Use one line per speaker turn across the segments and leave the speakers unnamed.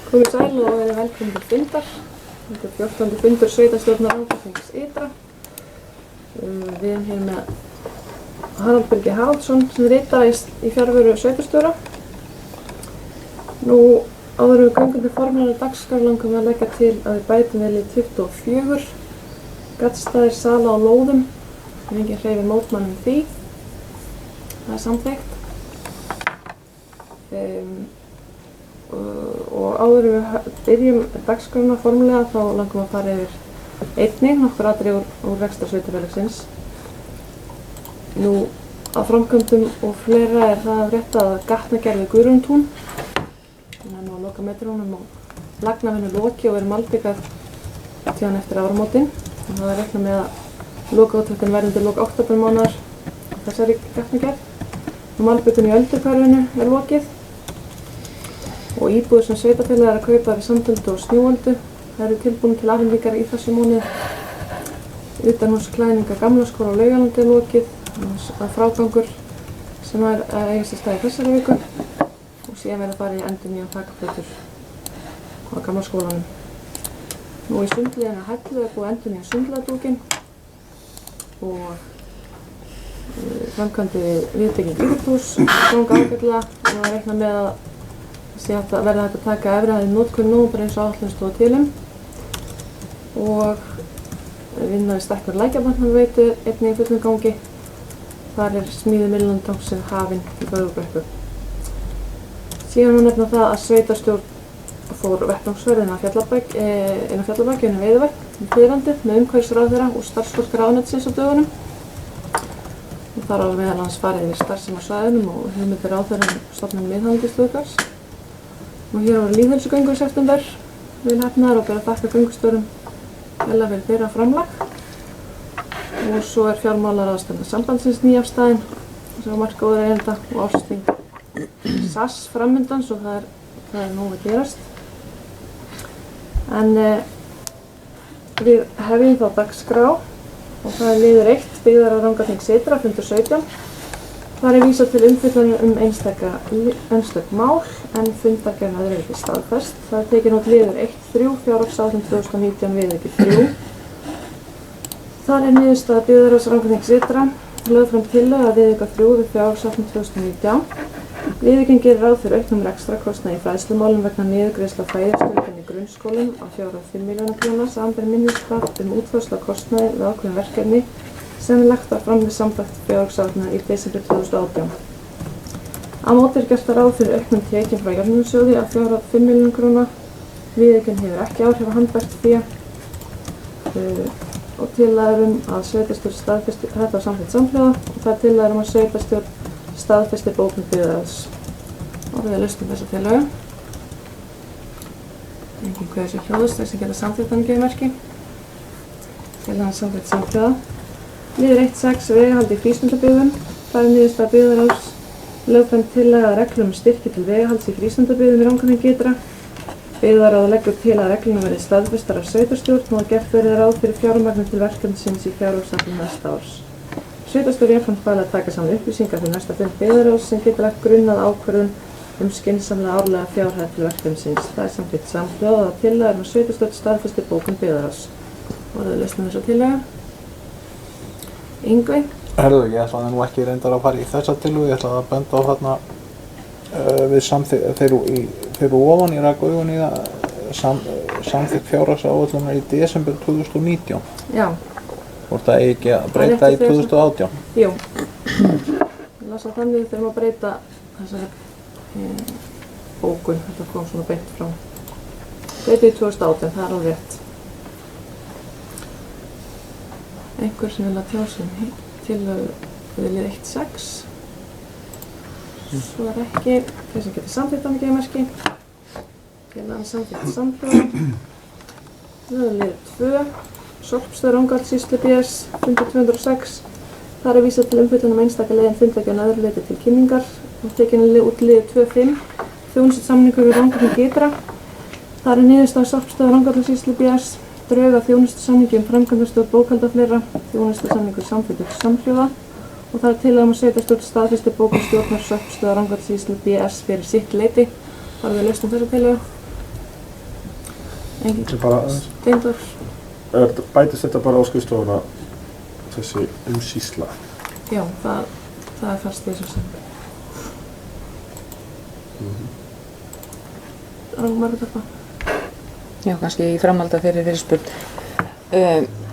Komið sæl og verið velkomin til fundar. Þetta er 14. fundur sveitarstjórnar Rangárþings ytra. Við erum hér með Harald Birgi Haraldsson sem ritari í fjarveru sveitarstjóra. Nú áður við göngum til formlegrar dagskrár langar við að leggja til að við bætum við lið 24 gaddstaðir sala á lóðum. Enginn hreyfir mótmælum því. Það er samþykkt. Og áður við byrjum dagskrána formulega þá langum að fara yfir einnig nokkur atriði úr rekstri sveitarfélagsins. Nú á framkvæmdum og fleira er það rétt að gatnagerð við Guðrúntún. Þannig að nú að loka metrunum og lagnavinnu loki og verið malbikað tíðan eftir áramótin. Og það er reiknað með að lokaúttektin verði undir lok októbermánaðar á þessari gatnagerð. Og malbikun í Öldukverfinu er lokið. Og íbúðir sem sveitarfélagið er að kaupa við Sandöldu og Snjóöldu. Það eru tilbúin til afhendingar í þessu mánuði. Utanhúsklæðninga gamla skóla á Laugalandi er lokið. Það frágangur sem er að eiga sér stað í þessari viku. Og síðan verður farið í endurnýjan þakplötur á gamla skólanum. Nú í sundliðinu Hellu er búið endurnýjan sundlaðadúkinn. Og framkvæmdi viðbygging íþróttahús ganga ágætlega og það er reiknað með að verði hægt að taka efrihæð í notkun nú bara eins og áætlun stóð til og vinna við stækkun Lækjarvatnaveitu einnig í fullum gangi. Þar er smíði millilandtangsins hafin í Böðurbrekku. Síðan má nefna það að sveitarstjórn fór vettvangsferð inn á Fjallabæk inn á Veiðivötn í Hlíðrandi með umhverfisráðherra og starfsfólk ráðuneytisins á dögunum. Og þar á meðal annars farið yfir starfsemi á svæðunum og hugmyndir ráðherra stofnun miðhálendisþjóðgarðs. Og hér var lýðheilsugöngu í september við Hafnar og ber að þakka göngustjórum vel fyrir þeirra framlag. Og svo er fjármálaráðstefna sambandsins nýafstaðin sem var markgóður eigenda og ársþing SAS framundan svo það er nóg að gerast. En við hefjum þá dagskrá og það er liður 1 byggðar á Rangárþings ytra fundur 17. Þar er vísað til umfjöllunar einstök mál en fundargerðin er ekki staðfest. Það er tekin út liður 1.3 fjárhagsáætlun 2019 viðauki 3. Þar er niðurstaða byggðarráðs Rangárþings ytra lögð fram tillögu að viðauka 3 við fjárhagsáætlun 2019. Viðaukinn gerir ráð fyrir auknum rekstrarkostnaði í fræðslumálum vegna niðurgreiðslu á fæðistyrkjum í grunnskólum á fjárhæð 5 milljóna króna samanber minnisblað útfærslu á kostnaði við ákveðin verkefni sem er lagt fram við samþykkt fjárhagsáætlunar í desember 2018. Á móti er gert ráð fyrir auknum tekjum frá jöfnunarsjóði að fjárhæð 5 milljóna króna. Viðaukinn hefur ekki áhrif á handbært fé og tillaga að sveitarstjórn staðfesti þetta á samþykkt samhljóða og það er tillaga að sveitarstjórn staðfesti bókun byggðarráðs. Orðið er laust þessa tillögu. Enginn kveður sér hljóðust þeir sem geta samþykkt þannig geðmerki. Tillagan samþykkt samhljóða. Liður 1.6 vegahald í frístundabyggðum. Það er niðurstaða byggðarráðs lögð fram tillaga að reglum styrki til vegahalds í frístundabyggðum í Rangárþing ytra. Byggðarráð leggur til að regluna verði staðfestar af sveitarstjórn og að gert verði ráð fyrir fjármagni til verkefnisins í fjárhagsáætlun næsta árs. Sveitarstjóri jafnframt falið að taka saman upplýsingar fyrir næsta fund byggðarráðs sem getur lagt grunn að ákvörðun skynsamlega árlega fjárhæð til verkefnisins. Það er samþykkt samhljóða að tillaga að sveitarstjórn staðfesti bókun byggðarráðs. Orðið er laust þessa tillaga. Yngvi?
Herðu, ég ætlaði nú ekki reyndar að fara í þessa tillögu, ég ætlaði að benda á þarna við þeir ofan í rak augun í það samþykkt fjárhagsáætlunar í desember 2019.
Já.
Hvort það eigi ekki að breyta í 2018?
Jú. Ég las að þannig þurfum að breyta þessari bókun, þetta kom svona beint frá. Breyta í 2018, það er alveg rétt. Einhver sem vil að tjá sig tillögu við lið 1.6. Svo er ekki þeir sem getur samþykkt þannig geðmerki. Tillagan samþykkt samhljóða. Lið 2. Sorpstöð Rangárþingssýslu BS, fundur 206. Þar er vísað til umfjöllunar einstaka leiðin fundargerðin að öðru leyti til kynningar og tekin út liður 2.5. Þjónustusamningur við Rangárþing ytra. Þar er niðurstaða sorpstöð Rangárþingssýslu BS, drög að þjónustusamningi framkvæmdastjórn bókhalda fleira, þjónustusamningur samþykktur samhljóða og það er tillaga að sveitarstjórn staðfesti bókhaldsstjórnar sorpstöð Rangárþingssýslu BS fyrir sitt leyti. Þar er við lausn þessa tillögu. Engin.
Þetta er bara,
Steindór.
bætist þetta bara á skrifstofuna, þessi umsýsla?
Já, það er fast í þessu sem. Margrét Harpa.
Já, kannski í framhaldi af þeirri fyrirspurn.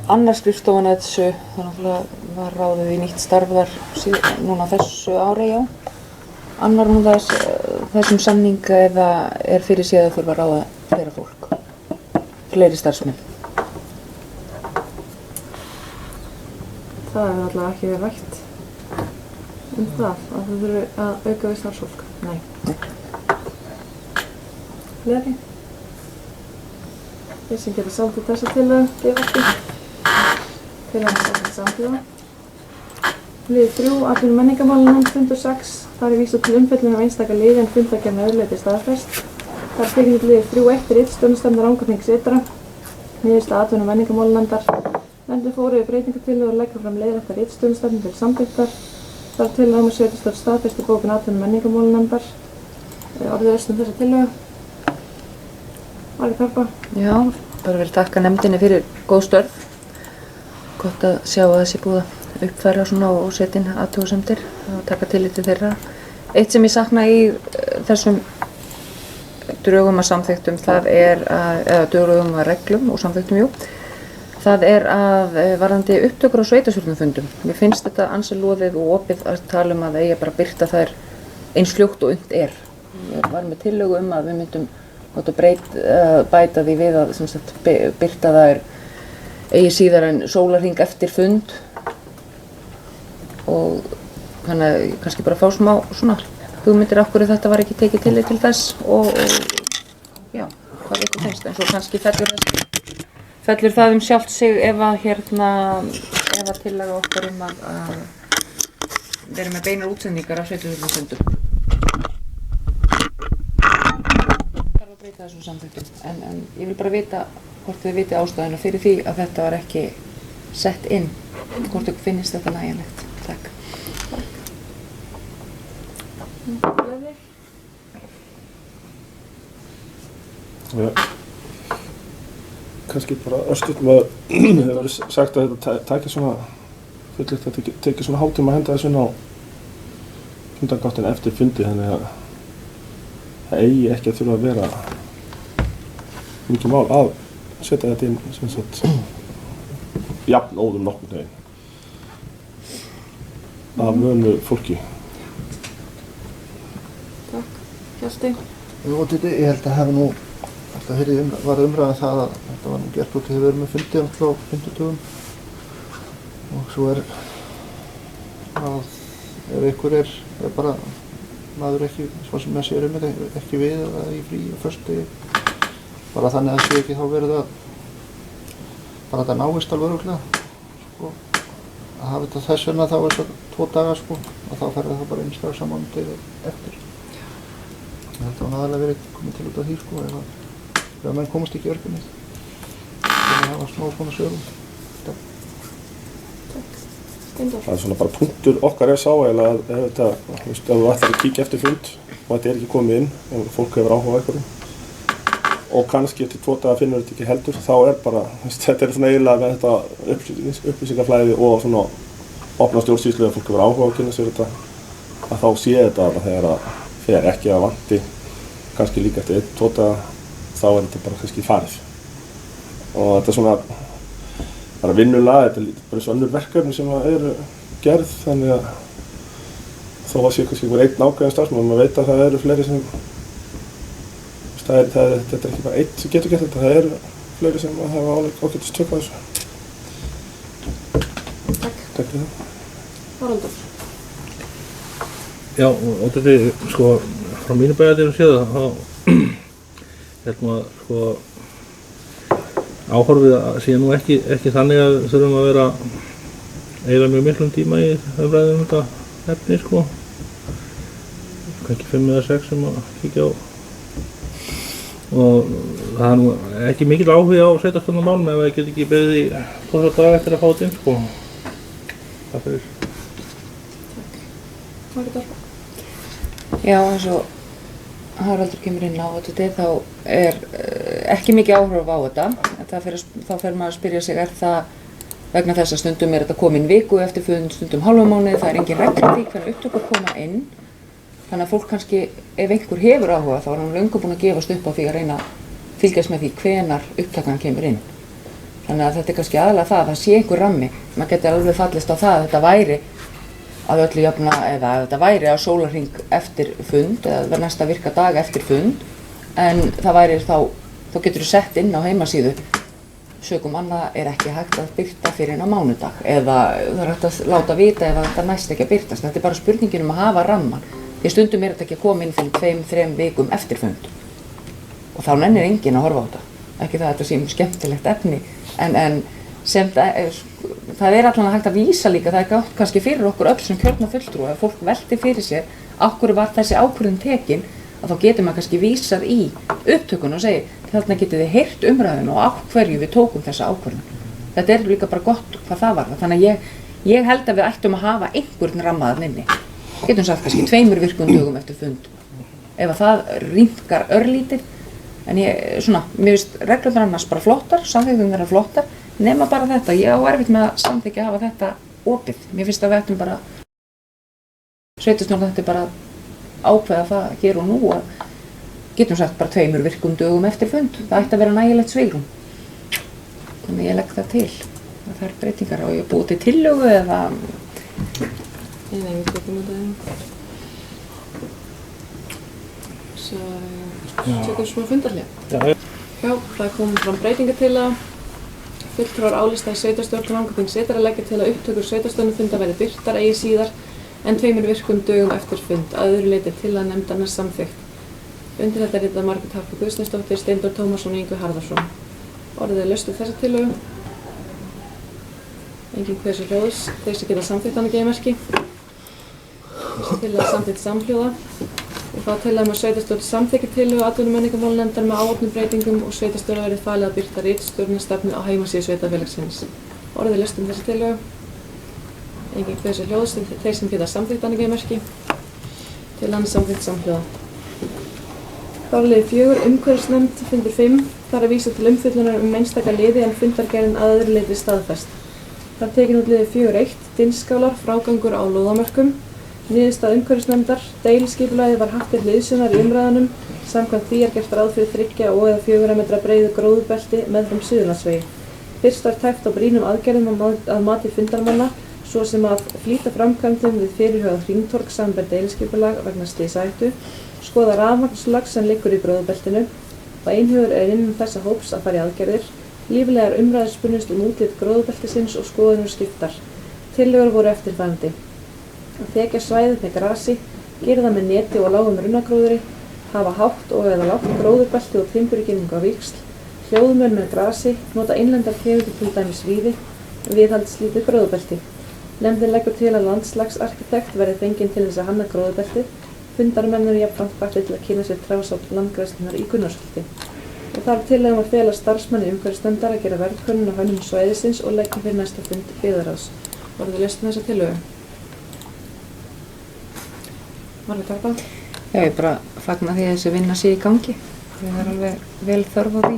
Annar skrifstofan að þessu, þannig að var ráðið í nýtt starf þar núna þessu ári, já. Annar nú þessum samning eða er fyrir séð að þurfa að ráða fleira fólk, fleiri starfsmenn?
Það er allavega ekki verið rætt það, að þau þurfu að auka við starfsfólk. Nei. Fleiri? Þeir sem geta samþykkt þessa tillögu, gefa ekki. Tillagan er samþykkt samhliða. Lið 3, atvinnu- og menningarmálanefnd, fundur 6. Þar er vísað til umfjöllun einstaka liði en fundargerð með öðru leyti staðfest. Þar er tekið til liðið 3.1 ritstjórnarstefna Rangárþings ytra. Niðurstaða atvinnu- og menningarmálanefndar. Nefndin fór yfir breytingartillögur og leggur fram leiðrétta ritstjórnarstefnu til samþykktar. Þar tillaga sveitarstjórn staðfesti bókun atvinnu- og menningarmálanefndar. Orðið þessa tillögu. Margrét Harpa.
Já, bara vil takka nefndinni fyrir góð störf. Gott að sjá að þessi búið að uppfæra svona og setja inn athugasemdir og taka tillit til þeirra. Eitt sem ég sakna í þessum drögum að samþykktum, það er eða drögum að reglum og samþykktum, jú. Það er að varðandi upptökur á sveitarstjórnarfundum. Mér finnst þetta ansi loðið og opið að tala um að það eigi bara að birta þær eins fljótt og unnt er. Ég var með tillögu um að við myndum bæta því við að birta þær eigi síðar en sólarhring eftir fund og kannski bara fá smá svona hugmyndir af hverju þetta var ekki tekið tillit til þess og já, hvað ykkur finnst, en svo kannski fellur það sjálft sig ef að tillaga okkar að vera með beinar útsendingar af sveitarstjórnarfundum. Það að breyta þessum samþykktum, en ég vil bara vita hvort þið viti ástæðuna fyrir því að þetta var ekki sett inn, hvort ykkur finnist þetta nægjanlegt. Takk.
Ja. Kannski bara örstutt með það hefur sagt að þetta tekið svona fullegt að tekið svona hálftíma að henda þessu inn á fundargáttin eftir fundi, þannig að það eigi ekki að þurfa að vera mikið mál að setja þetta inn sem sagt jafn óðum nokkurn veginn af vönu fólki.
Takk. Hjalti.
Ég held að hafa nú alltaf var umræðan það að þetta var nú gert út hefur verið með fundi á 50 og svo er að ef ykkur er bara maður ekki, svo sem ég sér ekki við eða í frí og föstudegi bara þannig að það sé ekki þá verið að bara þetta náist alveg örugglega sko, að hafa þetta þess vegna þá þess að 2 daga sko og þá ferði það bara einn strax á mánudegi eftir. Ég held að hún aðalega verið komið til út af því sko ef menn komast ekki í örgjumni þannig að hafa smá svona sögum.
Takk. Steindór.
Það er svona bara punktur okkar sá eiginlega að ef þú ætlar að kíkja eftir fund og þetta er ekki komið inn og fólk hefur áhuga á einhverju og kannski eftir 2 daga finnur þetta ekki heldur, þá er bara, þetta er svona eiginlega með þetta upplýsingaflæði og svona opna stjórnsýslu að fólk hefur áhuga á að kynna sér þetta, að þá sé þetta alveg þegar ekki að vanti, kannski líka eftir 1-2 daga, þá er þetta bara kannski farið. Og þetta er svona bara vinnulag, þetta er bara eins og önnur verkefni sem eru gerð, þannig að þó að sé kannski einhver einn ákveðin starfsmaður, maður veit að það eru fleiri sem þetta er ekki bara einn sem getur gert þetta, það eru fleiri sem hafa ágætist tök á þessu.
Takk.
Takk fyrir það.
Haraldur.
Já, og þetta er sko frá mínu bæjardyrum séð þá held maður sko áhorfið að sé nú ekki þannig að þurfum að vera eiginlega mjög miklum tíma í umræðum þetta efni sko kannski 5 eða 6 sem að kíkja á og það er nú ekki mikill áhugi á sveitarstjórnarmálum ef það get ekki beðið í 2 daga eftir að fá þetta inn sko. Takk fyrir.
Margrét Harpa.
Já, eins og Haraldur kemur inn á þetta þá er ekki mikið áhrif á þetta, en þá fer maður að spyrja sig, það vegna þess að stundum þetta komin viku eftir fund, stundum hálfa mánuði, það engin regla því hvernig upptökur koma inn. Þannig að fólk kannski, ef einhver hefur áhuga, þá hann löngu búin að gefast upp á því að reyna að fylgjast með því hvenar upptakan kemur inn. Þannig að þetta kannski aðalega það sé einhver rammi. Maður getur alveg fallist á það að þetta væri að öllu jafna, eða að þetta væri á sólarhring eftir fund, eða næsta virka dag eftir fund, en það væri þá getur þú sett inn á heimasíðu sögum annað ekki hægt að birta fyrir á mánudag, eða það hægt að láta vita ef þetta næst ekki að birtast. Þetta bara spurningin að hafa ramman. Því stundum þetta ekki að koma inn fyrir 2-3 vikum eftir fund. Og þá nennir enginn að horfa á þetta. Ekki það að þetta sé skemmtilegt efni, en sem það allan hægt að vísa líka, það gátt kannski fyrir okkur öll sem kjörna fulltrúa, ef fólk velti fyrir sér af hverju var þessi ákvörðun tekin, að þá getur maður kannski vísað í upptökun og segi, þarna getið þið heyrt umræðinu og af hverju við tókum þessa ákvörðun. Þetta líka bara gott hvað það var. Þannig að ég held að við ættum að hafa einhvern rammaðan inni. Getum sagt kannski 2 virkum dögum eftir fund. Ef að það rýmkar örlítið, en mér finnst reglurnar annars bara flottar, samþykktunum flottar, nema bara þetta, ég á erfitt með að samþykkja að hafa þetta opið. Mér finnst að við ættum bara, sveitarstjórn þetta bara ákveða það hér og nú að getum sagt bara 2 virkum dögum eftir fund. Það ætti að vera nægilegt svigrúm. Þannig ég legg það til. Það er breytingar og ég búið til tillögu eða...
Nei, við tökum þetta inn. Svo tökum smá fundarhlið. Já, það kom fram breytingartillaga. Fulltrúar álistaði sveitarstjórn Rangárþings Setra leggja til að upptökur sveitarstjórnarfunda verði birtar eigi síðar en 2 virkum dögum eftir fund, að öðru leyti tillaga nefndarinnar samþykkt. Undir þetta rita Margrét Harpa Guðsteinsdóttir, Steindór Tómasson og Ingvi Harðarsson. Orðið er laust við þessa tillögu. Enginn hver sem hljóðs, þeir sem geta samþykkt hana gefa merki. Þessi tillaga samþykkt samhljóða. Og þá tillaga að sveitarstjórn samþykkir tillögu atvinnu- og menningarmálanefndar með áorðnum breytingum og sveitarstjóra verði falið að birta ritstjórnarstefnu á heimasíðu sveitarfélagsins. Orðið er laust við þessa tillögu. Enginn hver sem hljóðs, þeir sem geta samþykkt hana gefa merki. Tillagan samþykkt samhljóða. Þá er liður 4, umhverfisnefnd, fundur 5. Þar er vísað til umfjöllunar einstaka liði en fundargerðin að öðru leyti staðfest. Þar tekin út liður 4.1, dyndskálar, frágangur á lóðamörkum. Niðurstaða umhverfisnefndar, deiliskipulagið var haft til hliðsjónar í umræðunum, samkvæmt því gert ráð fyrir 3 og eða 4 metra breiðu gróðubelti meðfram Suðurlandsvegi. Fyrst var tæpt á brýnum aðgerðum að mati fundarmanna, svo sem að flýta framkvæmdum við fyrirhugað hringtorg samanber deiliskipulag vegna slysahættu, skoða rafmagnslag sem liggur í gróðubeltinu og einhugur er innan þessa hóps að fara í aðgerðir. Líflegar umræður spunnust útlit gróðubeltisins og skoðunum skiptar. Tillögur voru eftirfarandi: að þekja svæðið með grasi, gera það með neti og lágum runnagróðri, hafa hátt og eða lágt gróðubelti og timburgirðingu á víxl, hljóðmöl með grasi, nota innlendar tegundir til dæmis víði, viðhaldslítið gróðubelti. Nefndin leggur til að landslagsarkitekt verði fenginn til þess að hanna gróðubeltið. Fundarmenn eru jafnframt hvattir til að kynna sér trjásátt landgræðslunnar í Gunnarsholti. Og þar tillagan var fela starfsmanni umhverfisnefndar að gera verðkönnun á hönnun svæðisins og leggja fyrir næsta fund byggðarráðs. Voruð þið laust með þessa tillögu? Margrét Harpa?
Já, ég bara fagna því að þessi vinna sé í gangi. Það er alveg vel þörf á því.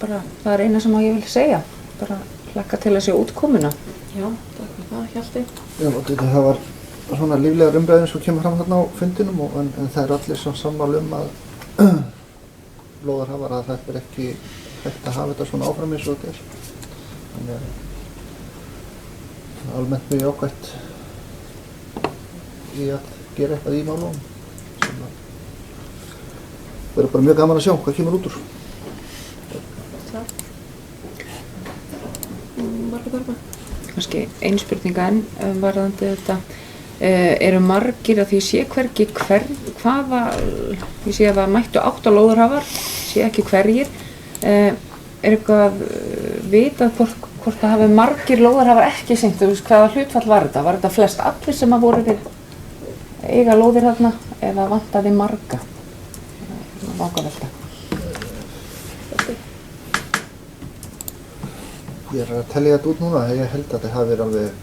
Bara, það er eina sem ég vil segja. Bara hlakka til að sjá útkomuna.
Já, takk fyrir það, Hjalti.
Já, það var svona líflegar umræður sem kemur fram þarna á fundinum en það er allir svo sammála að lóðarhafar að þetta er ekki hægt að hafa þetta svona áfram eins og þetta er. Þannig að það er almennt mjög jákvætt í að gera eitthvað í málunum. Það verður bara mjög gaman að sjá hvað kemur út úr.
Takk. Margrét Harpa?
Kannski ein spurninga enn varðandi þetta. Eru margir að því sé hvergi hvaða, ég sé að það mættu 8 lóðarhafar, sé ekki hverjir. Er eitthvað vitað hvort það hafi margir lóðarhafar ekki sinnt, þú veist hvaða hlutfall var þetta? Var þetta flest allir sem að voru við eiga lóðir þarna eða vantaði marga? Vangavelta.
Ég er að telja þetta út núna, ég held að þetta hafi verið alveg,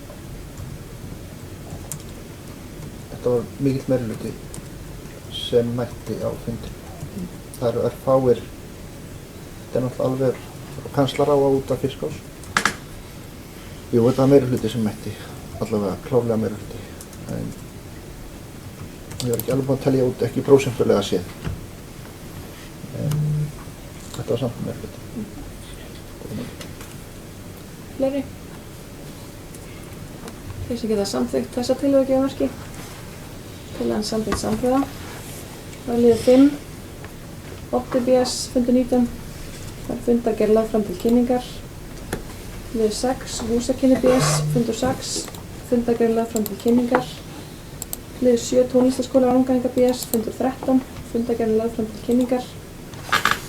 þetta var mikill meirihluti sem mætti á fundin. það eru örfáir, þetta er náttúrulega alveg kanslarráða út af Fiskás. Jú, þetta er meirihluti sem mætti, allavega klárlega meirihluti. En ég var ekki alveg búinn að telja út, ekki prósentulega séð. En þetta var samt meirihluti.
Fleiri? Þeir sem geta samþykkt þessa tillögu gefa merki. Tillagan samþykkt samhljóða. Það er liður 5. Opti BS fundur 19. Það er fundargerð lögð fram til kynningar. Liður 6. Húsakynni BS fundur 6. Fundargerð lögð fram til kynningar. Liður 7. Tónlistaskóla Rangæinga BS fundur 13. Fundargerð lögð fram til kynningar.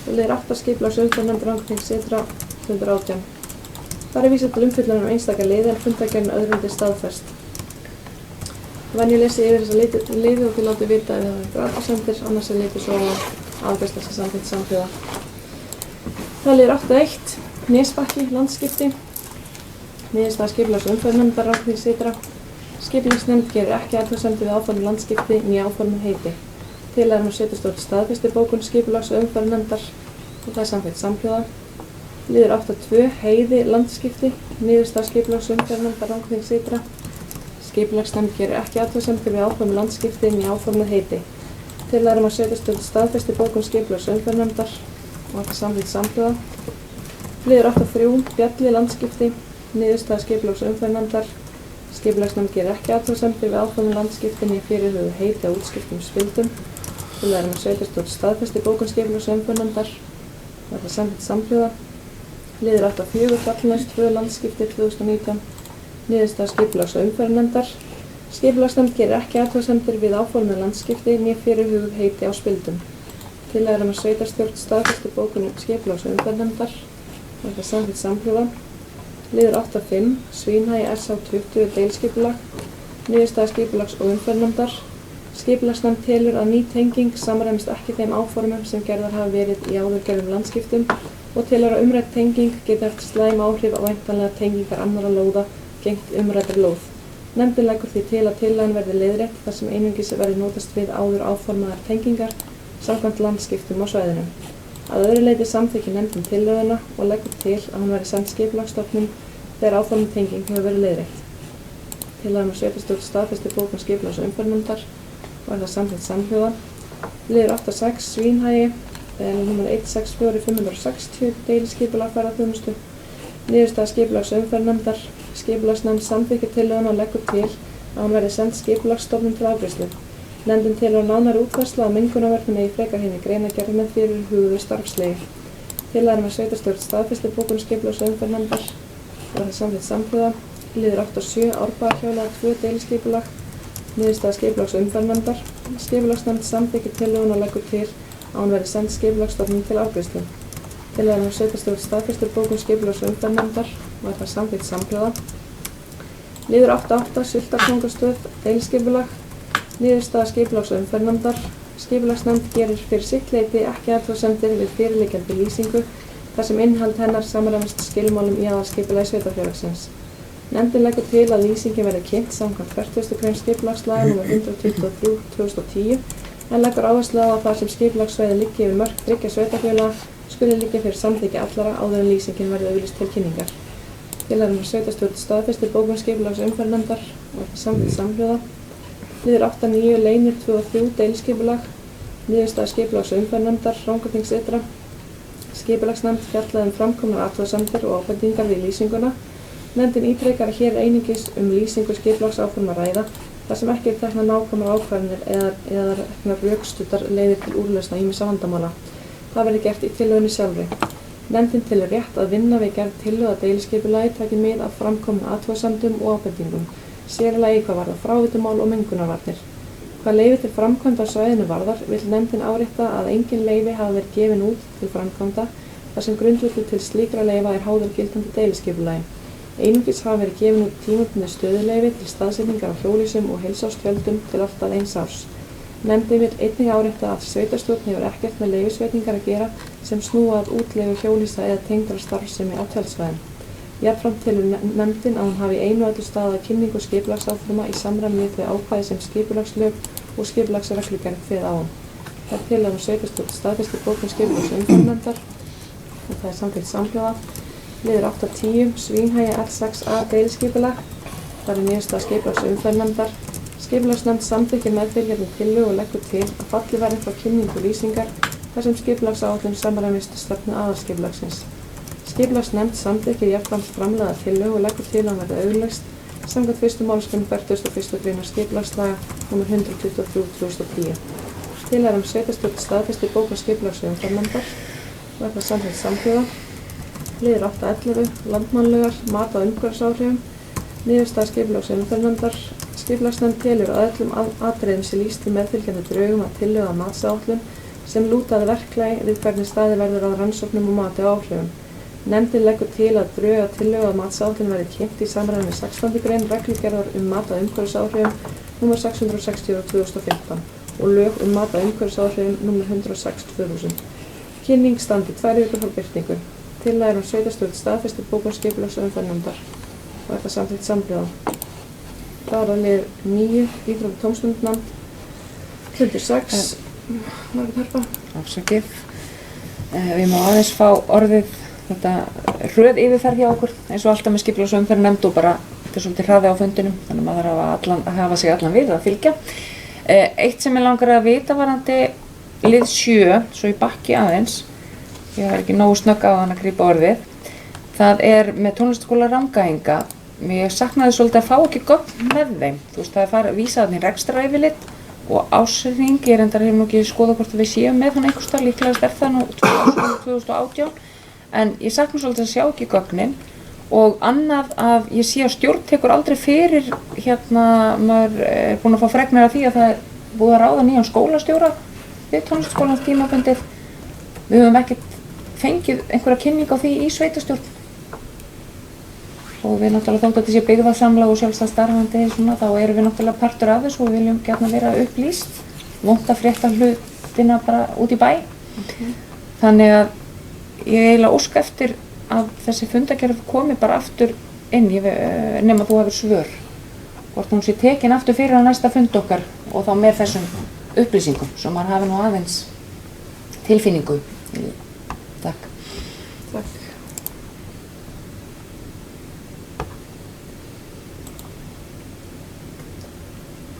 Og liður 8. Skipulags- og umhverfisnefnd Rangæinga Syðra fundur 18. Það er vísað til umfjöllunar einstakar liði en fundargerðin öðrundi staðfest. Venju lesi yfir þessa liði og þið látið vita ef það er einhver athugasemdir, annars er litið svo á afgreiðsla sem samþykkt samhljóða. Það liður 8.1. Nesbakki, landskipti. Niðurstaða skipulags- og umhverfisnefndar Rangæinga Syðra. Skipulagsnefnd gerir ekki athugasemdir við áform landskipti né áform heiti. Tillagan um sveitarstjórn staðfestir bókun skipulags- og umhverfisnefndar og það er samþykkt samhljóða. Liður 8.2. Heiði, landskipti. Niðurstaða skipulags- og umhverfisnefndar Rangæinga Syðra. Skipulagsnefnd gerir ekki athugasemdir við áform landskipti né áform heiti. Tillagan um sveitarstjórn staðfestir bókun skipulags- og umhverfisnefndar og það er samþykkt samhljóða. Liður 8.3. Bjalli, landskipti. Niðurstaða skipulags- og umhverfisnefndar. Skipulagsnefnd gerir ekki athugasemdir við áform landskipti né fyrirhuguð heiti á útskiptum spildum. Tillagan um sveitarstjórn staðfestir bókun skipulags- og umhverfisnefndar og það er samþykkt samhljóða. Liður 8.4. Fjallanæs 2 landskipti 2019. Niðurstaða skipulags- og umhverfisnefndar. Skipulagsnefnd gerir ekki athugasemdir við áformað landskipti né fyrirhuguð heiti á spildum. Tillagan um sveitarstjórn staðfestir bókun skipulags- og umhverfisnefndar og það er samþykkt samhljóða. Liður 8.5. Svínhagi SH20 deiliskipulag. Niðurstaða skipulags- og umhverfisnefndar. Skipulagsnefnd telur að ný tenging samræmist ekki þeim áformum sem gerðar hafa verið í áðurgerðum landskiptum og telur að umrædd tenging geti haft slæm áhrif á væntanlega tengingar annarra lóða gegnt umræddri lóð. Nefndin leggur því til að tillagan verði leiðrétt þar sem einungis verði notast við áður áformaðar tengingar samkvæmt landskiptum á svæðinu. Að öðru leyti samþykkir nefndin tillöguna og leggur til að hún verði send skipulagsstofnun þegar áformuð tenging hefur verið leiðrétt. Tillagan um sveitarstjórn staðfestir bókun skipulags- og umhverfisnefndar og það samþykkt samhljóða. Liður 8.6. Svínhagi nr. 164-560 deiliskipulag ferðaþjónustu. Niðurstaða skipulags- og umhverfisnefndar. Skipulagsnefnd samþykkir tillöguna og leggur til að hún verði send skipulagsstofnun til afgreiðslu. Nefndin telur að nánari útfærsla á mengunarvörnum eigi frekar hinni greinargerð með fyrirhuguðu starfsleyfi. Tillagan um sveitarstjórn staðfestir bókun skipulags- og umhverfisnefndar og það er samþykkt samhljóða. Liður 8.7. Árbæjarhjáleiða 2 deiliskipulag. Niðurstaða skipulags- og umhverfisnefndar. Skipulagsnefnd samþykkir tillöguna og leggur til að hún verði send skipulagsstofnun til afgreiðslu. Tillagan um sveitarstjórn staðfestir bókun skipulags- og umhverfisnefndar og það er samþykkt samhljóða. Liður 8.8. Sultartangastöð deiliskipulag. Niðurstaða skipulags- og umhverfisnefndar. Skipulagsnefnd gerir fyrir sitt leyti ekki athugasemdir við fyrirliggjandi lýsingu þar sem innihald hennar samræmist skilmálum í aðalskipulagi sveitarfélagsins. Nefndin leggur til að lýsingin verði kynnt samkvæmt 40. grein skipulagslaga nr. 123/2010 en leggur áherslu á að þar sem skipulagssvæði liggi yfir mörk 3 sveitarfélaga skuli liggja fyrir samþykki allara áður en lýsingin verði auglýst til kynningar. Tillagan um sveitarstjórn staðfestir bókun skipulags- og umhverfisnefndar og það er samþykkt samhljóða. Liður 8.9. Leynir 2 og 3 deiliskipulag. Niðurstaða skipulags- og umhverfisnefndar Rangárþings Syðra. Skipulagsnefnd fjallaði framkomnar athugasemdir og ábendingar við lýsinguna. Nefndin ítrekar að hér er einungis lýsingu skipulagsáforma að ræða þar sem ekki teknar nákvæmar ákvarðanir eða reknar rökstuddar leiðir til úrlausna ýmissa vandamála. Það verði gert í tillögunni sjálfri. Nefndin telur rétt að vinna við gerð tillögu að deiliskipulagi taki mið af framkomnum athugasemdum og ábendingum, sér í lagi hvað varðar frávitumál og mengunarvarnir. Hvað leyfi til framkvæmda á svæðinu varðar vill nefndin árétta að engin leyfi hafa verið gefin út til framkvæmda þar sem grundvöllur til slíkra leyfa er háður gildandi deiliskipulagi. Einungis hafa verið gefin út tímabundið stöðuleyfi til staðsetningar á hjólhýsum og heilsársgjöldum til allt að 1 árs. Nefndin vill einnig árétta að sveitarstjórn hefur ekkert með leyfisveitingar að gera sem snúa að útleigu hjólhýsa eða tengdra starfsemi á tjaldsvæðum. Jafnframt telur nefndin að hún hafi einu öllu staðið að kynningu skipulagsáforma í samræmi við þau ákvæði sem skipulagslög og skipulagsreglugerð kveða á. Það er tillaga sveitarstjórn staðfesti bókun skipulags umferðarnefndar og það er samþykkt samhljóða. Liður 8.10 Svínhagi R6A deiliskipulag. Það er niðurstaða skipulags umferðarnefndar. Skipulagsnefnd samþykkir meðfylgjandi tillögu og leggur til að fallið verði frá kynningu lýsingar þar sem skipulagsáætlun samræmist stefnu aðalskipulagsins. Skipulagsnefnd samþykkir jafnframt framlagða tillögu og leggur til að hann verði auglýst samkvæmt 1. málsgrein 41. grein skipulagslaga nr. 123/2010. Tillaga sveitarstjórn staðfesti bókun skipulags umferðarnefndar og er það samþykkt samhljóða. Liður 8.11 Landmannlaugar mat á umhverfisáhrifum. Niðurstaða skipulags umferðarnefndar. Skipulagsnefnd telur að öllum atriðum sé lýst í meðfylgjandi drögum að tillögu að matsáætlun sem lúta að verklagi við hvernig staðið verður að rannsóknum og mati á áhrifum. Nefndin leggur til að drög að tillögu að matsáætlun verði kynnt í samræmi við 16. grein reglugerðar mat á umhverfisáhrifum nr. 660/2015 og lög mat á umhverfisáhrifum nr. 106/2000. Kynning standi 2 vikur frá birtingu. Tillaga sveitarstjórn staðfesti bókun skipulags umferðarnefndar og er það samþykkt samhljóða. Það er að lið 9 íþrótta- og tómstundnefnd. Hlutur 6 Margrét Harpa.
Afsakið. Við má aðeins fá orðið þetta hröð yfirferð hjá okkur eins og alltaf með skipulags umferðarnefnd og bara þetta er svolítið hraði á fundinum þannig að maður þarf að hafa sig allan við að fylgja. Eitt sem ég langar að vita varðandi lið 7, svo ég bakki aðeins, ég var ekki nógu snögg á hann að grípa orðið. Það er með tónlistarskóla Rangæinga. Mér saknaði svolítið að fá ekki gögn með þeim. Þú veist, það er vísað þarna í rekstraræfilit og ársreikning. Ég reyndar hef nú ekki skoðað hvort við séum með hann einhvers staðar, líklegast er það nú 2018. En ég sakna svolítið að sjá ekki gögnin og annað að ég sé að stjórn tekur aldrei fyrir, maður er búinn að fá fregnir af því að það er búið að ráða nýjan skólastjóra við tónlistarskólann tímabundið. Við höfum ekkert fengið einhverja kynning á því í sveitarstjórn. Og við náttúrulega þótt að þetta sé byggðarsamlag og sjálfstætt starfandi svona, þá erum við náttúrulega partur af þessu og við viljum gjarnan vera upplýst. Vont að frétta hlutina bara út í bæ. Þannig að ég eiginlega óska eftir að þessi fundagerð komi bara aftur inn, nema þú hefur svör. Hvort hún sé tekin aftur fyrir á næsta fund okkar og þá með þessum upplýsingum, svo maður hafi nú aðeins tilfinningu. Takk.
Takk.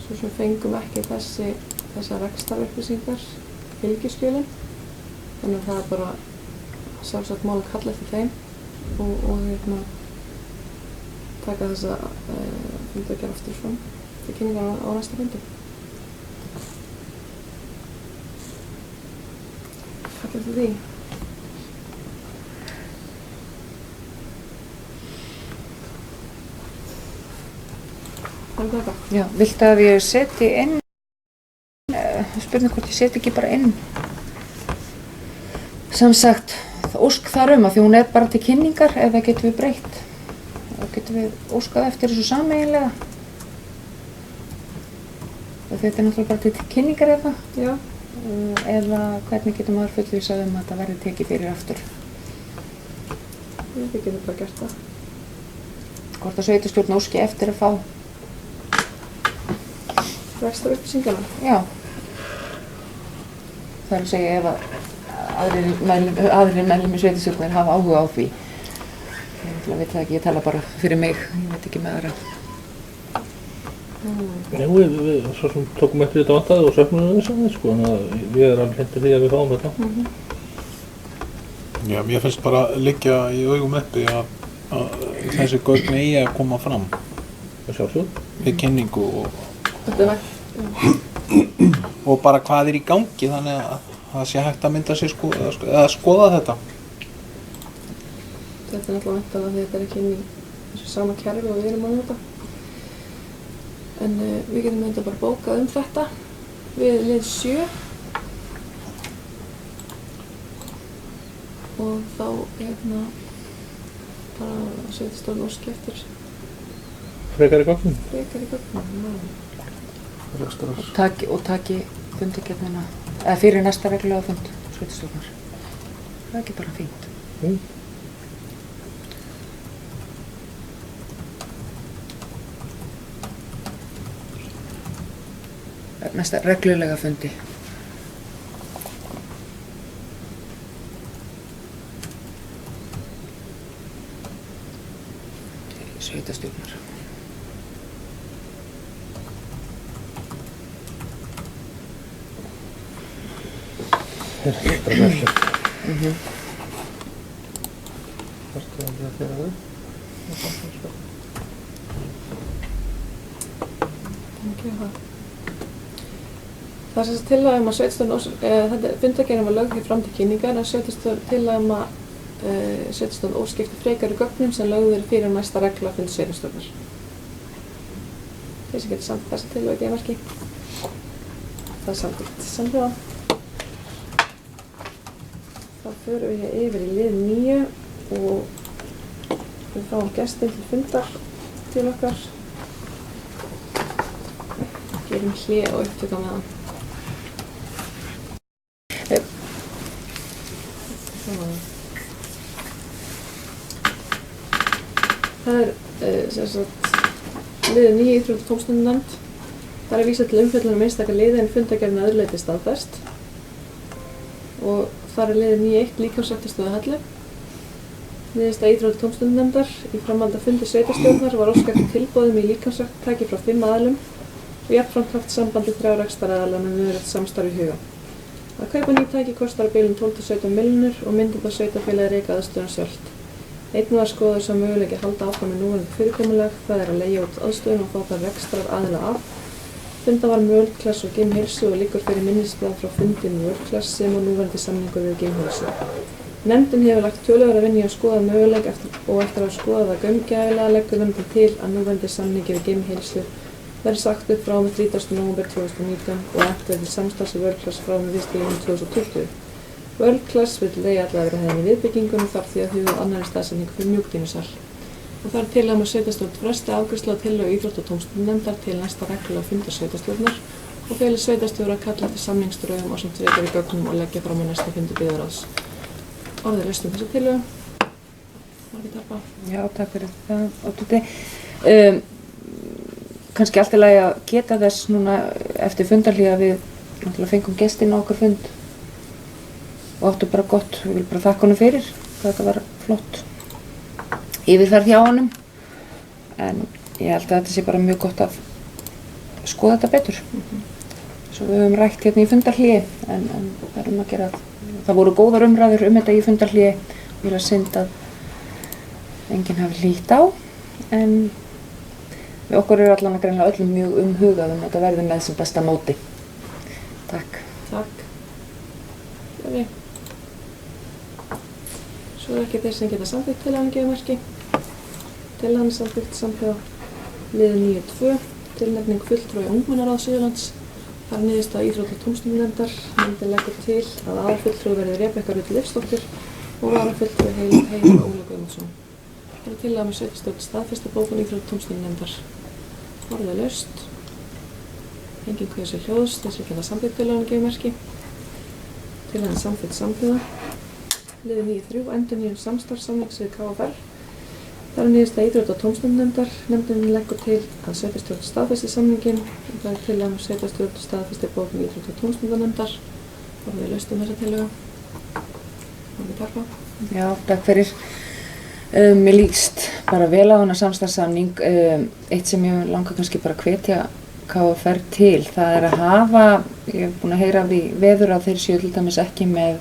Svo sem fengum ekki þessar rekstrarupplýsingar fylgiskjölin, þannig að það er bara sjálfsagt mál að kalla eftir þeim og taka þessa fundagerð aftur fram til kynningar á næsta fundi. Takk eftir því.
Já, viltu að ég seti inn, spurning hvort ég seti ekki bara inn, sem sagt, ósk þar að því hún er bara til kynningar eða getum við breytt, eða getum við óskað eftir þessu sameiginlega. Þetta er náttúrulega bara til kynningar eða?
Já.
Eða hvernig getur maður fullvissað að þetta verði tekið fyrir aftur?
Við getum bara gert það.
Hvort að sveitarstjórn óski eftir að fá
rekstrarupplýsingarna?
Já. Það er að segja ef að aðrir meðlimir sveitarstjórnar hafa áhuga á því. Ég veit það ekki, ég tala bara fyrir mig, ég veit ekki með aðra.
Nei, við svo sem tókum eftir þetta vantaði og söknum þess aðeins, sko, þannig að við erum alveg hendur því að við fáum þetta.
Já, mér finnst bara liggja í augum uppi að þessi gögn eigi að koma fram.
Sjálfsögðu.
Við kynningu og bara hvað er í gangi, þannig að það sé hægt að mynda sér eða skoða þetta.
Þetta er náttúrulega væntanlega því þetta er ekki inn í þessu sama kerfi og við erum að nota. En við getum þetta bara bókað þetta við lið 7 og þá bara sveitarstjórn óski eftir
Frekari gögnum.
Og taki fundagerðina, eða fyrir næsta reglulega fund sveitarstjórnar. Það er ekki bara fínt. Næsta reglulega fundi. sveitastjórnar.
Þetta er bara verðlegt.
Varstu að þeirra þau?
Það er sem sagt tillaga að sveitarstjórn fundargerðin var lögð hér fram til kynningar en tillaga að sveitarstjórn óskipti frekari gögnum sem lögð eru fyrir næsta reglufund sveitarstjórnar. Þeir sem getur samt þessa tillögu gemarki. Það er samþykkt samhljóða. Þá förum við hér yfir í lið 9 og við fáum gestinn til fundar til okkar. Gerum hlé og upptöka með hann. Það er sem sagt liður 9 íþrótta- og tómstundunefnd. Það er vísað til umfjöllunar einstaka liði en fundargerðin að öðru leyti staðfest. Og þar er liður 9.1 líkamsræktarstöð Hellu. Niðurstaða íþrótta- og tómstundunefndar í framhaldi af fundi sveitarstjórnar var óskað eftir tilboðum í líkamsræktartæki frá 5 aðilum og jafnframt haft samband við 3 rekstraraðila með mögulegt samstarf í huga. Að kaupa ný tæki kostar á bilum 12 til 17 milljónir og myndi þá sveitarfélagið reka aðstöðuna sjálft. Einnig var skoðaður sá möguleiki að halda áfram með núverandi fyrirkomulag, það er að leigja út aðstöðuna og fá þar rekstraraðila af. Funda var með World Class og Gym Heilsu og liggur fyrir minnisblað frá fundi með World Class sem og núverandi samningur við Gym Heilsu. Nefndin hefur lagt töluverða vinnu í að skoða möguleik og eftir að skoða það gaumgæfilega leggur nefndin til að núverandi samningi við Gym Heilsu verði sagt upp frá með 30. nóvember 2019 og eftir til samstarfs við World Class frá með 1. júní 2020. World Class vill leigja allavega hefðin í viðbyggingunum þar því að huga annarri staðsetningu fyrir mjúkdýnusal. Og það er tillaga að sveitarstjórn fresti afgreiðslu á tillögu íþrótta- og tómstundunefndar til næsta reglulega fundar sveitarstjórnar og feli sveitarstjóra að kalla eftir samningsdrögum ásamt frekari gögnum og leggja fram á næsta fundi byggðarráðs. Orðið laust þessa tillögu. Margrét Harpa.
Já, takk fyrir það, Oddviti. Kannski allt í lagi að geta þess núna eftir fundarhlé að við náttúrulega fengum gestinn á okkar fund og áttu bara gott, við viljum bara þakka honum fyrir hvað þetta var flott yfirferð hjá honum en ég held að þetta sé bara mjög gott að skoða þetta betur svo við höfum rætt hérna í fundarhlé en verðum að gera það voru góðar umræður þetta í fundarhlé og ég er að synd að enginn hafi hlýtt á en við okkur eru allan að greinlega öllum mjög umhugað þetta verði með sem besta móti. Takk.
Takk. Svo er ekki þeir sem geta samþykkt tillagan gefumarki. Tillagan er samþykkt samhljóða liður 9.2 tilnefning fulltrúi ungmennaráð Suðurlands. Það er niðurstaða íþrótta- og tómstundunefndar. Nefndin leggur til að aðalfulltrúi verði Rebekka Rut Leifsdóttir og varafulltrúi Heiðar Óla Guðmundsson. Það er tillaga með sveitarstjórn staðfesta bókun íþrótta- og tómstundunefndar. Orðið laust. Enginn kveður sér hljóðs, þess að geta samþykkt tillagan gefumarki. Tillagan samþykkt samhljóða. Liður 9.3 endurnýjun samstarfssamnings við KFR. Það er niðurstaða íþrótta- og tómstundunefndar. Nefndin leggur til að sveitarstjórn staðfesti samninginn. Það er tillaga með sveitarstjórn staðfesti bókun íþrótta- og tómstundunefndar. Orðið laust þessa tillögu. Margrét Harpa.
Já, takk fyrir. Mér líst bara vel á hana samstarfssamning. Eitt sem ég langar kannski bara að hvetja KFR til, það er að hafa, ég hef búin að heyra við veður að þeir séu til dæmis ekki með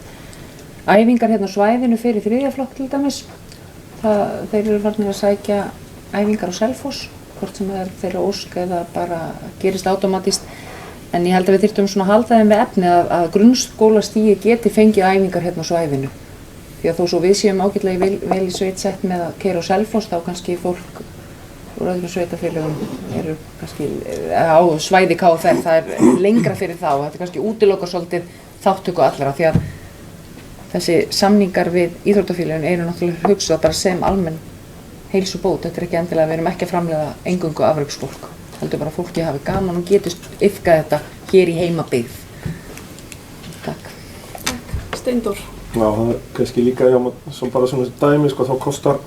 æfingar hérna á svæðinu fyrir 3. flokk til dæmis. Þeir eru farnir að sækja æfingar á Selfoss, hvort sem það er þeirra ósk eða bara gerist automatist. En ég held að við þyrftum svona að halda þeim við efni að grunnskólastigi geti fengið æfingar hérna á svæðinu. Því að þó svo við séum ágætlega vel í sveit sett með að keyra á Selfoss, þá kannski fólk úr öðrum sveitafélögum eru kannski á svæði KFR, það er lengra fyrir þá. Þetta er kannski útilokar svolítið þáttöku allra því að þessi samningar við íþróttafélögin eru náttúrulega hugsað bara sem almenn heilsubót. Þetta er ekki endilega, við erum ekki að framleiða eingöngu afreksfólk. Heldur bara að fólki hafi gaman og getist iðkað þetta hér í heimabyggð. Takk.
Takk. Steindór.
Já, það er kannski líka sem bara svona dæmi, sko, þá kostar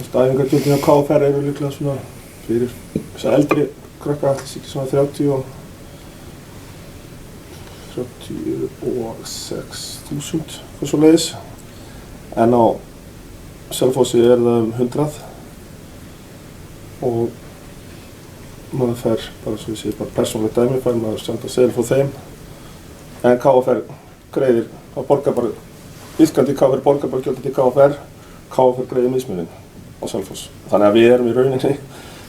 æfingargjöldin á KFR eru líklega svona fyrir þess að eldri krakka, þess ekki svona 36.000, eitthvað svo leiðis. En á Selfossi er það 100 og maður fer, bara svo ég segi, bara persónulegt dæmi, fær maður senda seðil frá þeim, en KFR greiðir að borga bara, iðkandi KFR borgar bara gjöldin til KFR greiðir mismuninn á Selfoss. Þannig að við erum í rauninni,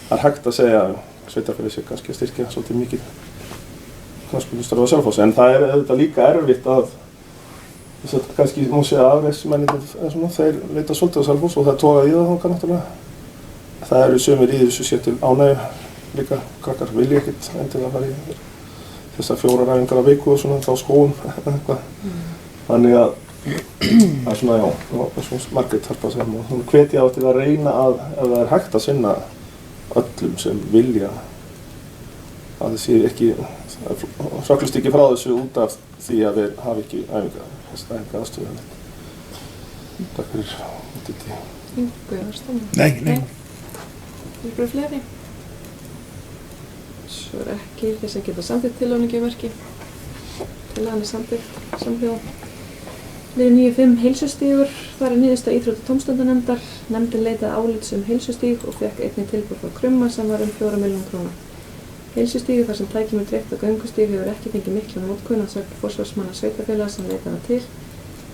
það er hægt að segja að sveitarfélagið sé kannski að styrkja svolítið mikið knattspyrnustörf á Selfoss, en það er auðvitað líka erfitt að þess að kannski má segja afreksmennirnir þeir leita svolítið á Selfoss og það toga í það þangað náttúrulega. Það eru sumir í þessu sér til ánægju líka, krakkar vilja ekkert endilega fara í þessar 4 æfingar á viku og svona þá skóum eitthvað. Þannig að það er svona, já, svona Margrét Harpa sem og hún hvet ég á til að reyna að, ef það er hægt að sinna öllum sem vilja, að það sé ekki, söklust ekki frá þessu út af því að við hafa ekki æfingar, það er ekki aðstöðu. Takk fyrir þetta.
Nei.
Ykkur fleiri? Svo er ekki þeir sem geta samþykkt tillögunargjöfverki. Tillagan er samþykkt samhljóða. Liður 9.5 heilsustígur. Það er niðurstaða íþrótta- og tómstundanefndar. Nefndin leitaði álits heilsustíg og fékk einnig tilboð frá Krumma sem var 4 milljónir króna. Heilsustígur þar sem tæki með dreift og göngustíg hefur ekki fengið mikla notkun að sögn forsvarsmanna sveitarfélaga sem leitaði hana til.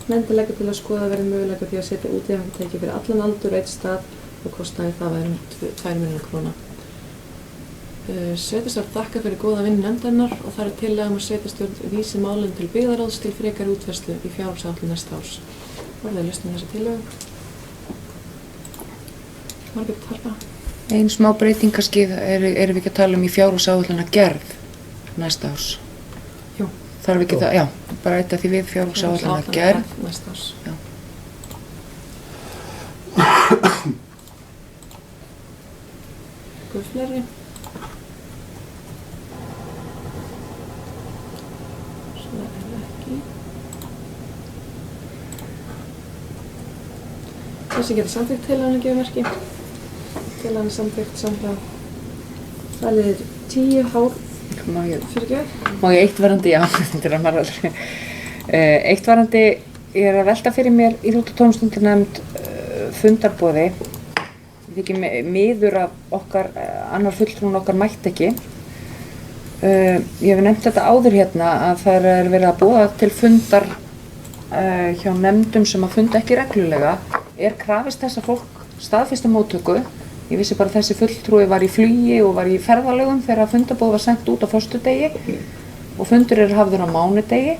Nefndin leggur til að skoða verði möguleika því að setja útiæfingatæki fyrir allan aldur á einn stað og kostnaði það væri 2 milljónir króna. Sveitarstjórn þakkar fyrir góða vinnu nefndarinnar og það er tillaga að sveitarstjórn vísi málin til byggðaráðs til frekari útfærslu í fjárhagsáætlun næsta árs. Orðið er lausn þessa tillögu. Margrét Harpa.
Ein smá breyting kannski, erum við ekki að tala í fjárhagsáætlun gerð næsta árs?
Jú.
Þarf ekki það, já, bara eitt af því við fjárhagsáætlun gerð.
Næsta árs.
Já.
Góð fleiri. Svo er ekki. Þessi getur samþykkt tillögunargjöfverki. Tillagan er samþykkt samhljóða. Það liðir 10 hár fyrirgjöf.
Má ég eitt varandi, já, þetta er að maður aldrei. Eitt varandi, ég er að velta fyrir mér íþrótta- og tómstundanefnd fundarboði. Ég þykir miður að okkar, annar fulltrúin okkar mætti ekki. Ég hef nefnt þetta áður hérna að það er verið að boða til fundar hjá nefndum sem að funda ekki reglulega. Er krafist þess að fólk staðfesta móttöku. Ég vissi bara að þessi fulltrúi var í flugi og var í ferðalögum þegar fundarboð var sendt út á föstudegi og fundur er hafður á mánudegi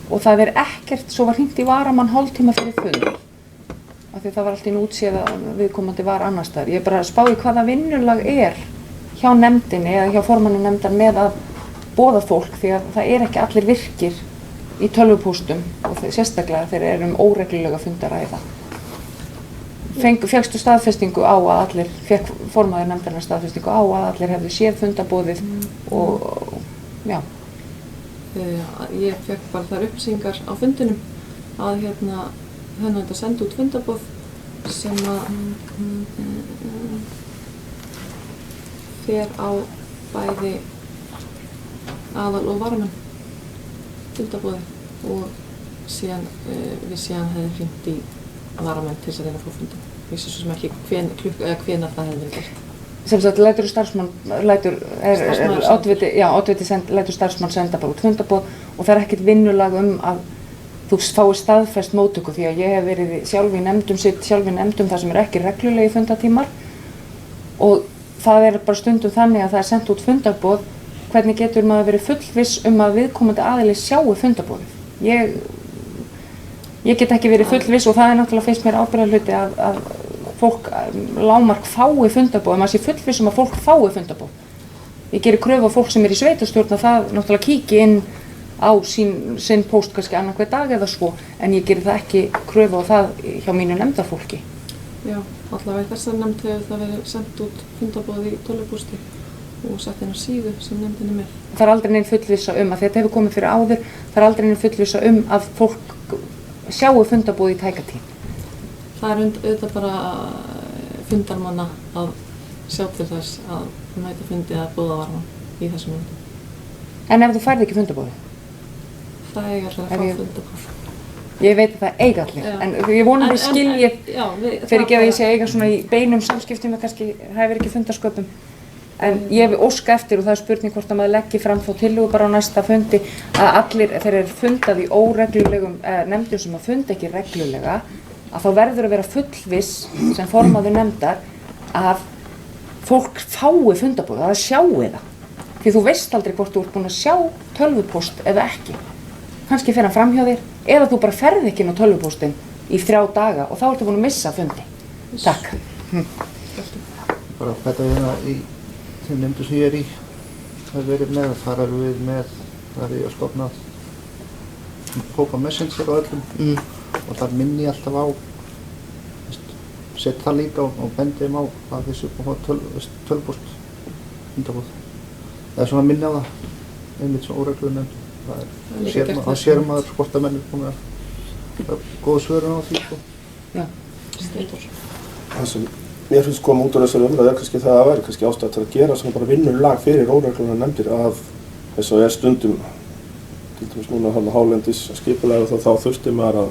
og það er ekkert, svo var hringt í varamann hálftíma fyrir fund. Af því það var allt í útséð að viðkomandi var annars staðar. Ég er bara að spá í hvaða vinnulag er hjá nefndinni eða hjá formanni nefndar með að boða fólk því að það er ekki allir virkir í tölvupóstum og sérstaklega þegar óreglulega fundar ræða. Fékkstu staðfestingu á að allir, fékk formaður nefndarinnar staðfestingu á að allir hefðu séð fundarboðið og já.
Ég fékk bara þær upplýsingar á fundinum að þetta sendi út fundarboð sem að fer á bæði aðal og varamenn fundarboði og síðan við hefði hringt í varamenn til þess að reyna að fá fundin. Ég vissi svo sem ekki hvenær það hefði verið gert.
Sem sagt, lætur starfsmann senda bara út fundarboð og það er ekkert vinnulag að þú fáir staðfest móttöku því að ég hef verið sjálf í nefndum þar sem er ekki reglulegi fundatímar og það er bara stundum þannig að það er sendt út fundarboð. Hvernig getur maður verið fullviss að viðkomandi aðili sjáu fundarboðið? Ég get ekki verið fullviss og það er náttúrulega fyrst mér ábyrgðarhluti að fólk lágmark fái fundarboð, maður sé fullviss að fólk fái fundarboð. Ég geri kröfu á fólk sem er í sveitarstjórn að það náttúrulega kíki inn á sinn póst kannski annan hver dag eða svo, en ég geri það ekki kröfu á það hjá mínu nefndarfólki.
Já, allavega í þessar nefnd hefur það verið sendt út fundarboð í tölvupósti og sett inn á síðu sem nefndin er með.
Það er aldrei neinn fullvissa að þetta hefur komið fyrir áður, það er aldrei neinn fullvissa að fólk sjáu fundarboð í tækatíð.
Það er auðvitað bara fundarmanna að sjá til þess að mæta fundi að boða varmann í þessum myndum.
En ef þú færð ekki fundarboði?
Það er alltaf að fá fundarboð.
Ég veit að það eiga allir,
Já.
en ég vonum við skiljið
Já,
fyrir ekki að ég sé eiga svona í beinum samskiptum og kannski hefur ekki fundarsköpum. En ég hef óska eftir og það er spurning hvort að maður leggir fram þá tillögu bara á næsta fundi að allir þeir eru fundað í óreglulegum nefndum sem að funda ekki reglulega að þá verður að vera fullviss sem formaður nefndar að fólk fái fundabóð, að það sjáu það. Því þú veist aldrei hvort þú ert búin að sjá tölvupóst eða ekki. Kannski fer hann framhjá þér eða þú bara ferð ekki inn á tölvupóstinn í 3 daga og þá ertu búin að missa fundi. Takk.
Bara þetta í þeim nefndu sem ég í hefur verið með, þar erum við með, þar er ég að skopna hópa messenger og öllum og þar minni ég alltaf á, set það líka og bendi þeim á að þessu tölvupóst fundabóð. Eða svona minni á það, einmitt svona óreglulega nefnd. Það sér maður hvort að menn er búin að góða svörun á því.
Já.
Það sem mér finnst koma út úr þessari umræðu er kannski það að væri kannski ástæða til að gera svona bara vinnulag fyrir óreglulega nefndir að þess að stundum, til dæmis núna hálendis skipulega þá þurfti maður að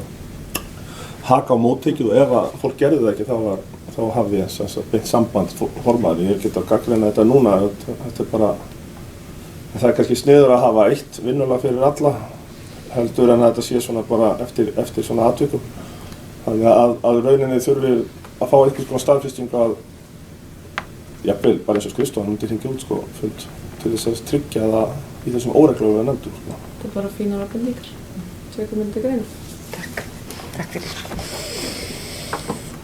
haka á móttekið og ef að fólk gerði það ekki þá hafði ég beint samband formaður. Ég get að gagnrýna þetta núna, þetta er bara, það er kannski sniður að hafa eitt vinnulag fyrir alla heldur en að þetta sé svona bara eftir svona atvikum. Þannig að rauninni þurfi að fá einhvers konar staðfestingu að jafnvel bara eins og skrifstofan myndi hringja út fund til þess að tryggja það í þessum óreglulega nefndum.
Þetta er bara fínar ábendingar. Tökum undir greina.
Takk fyrir.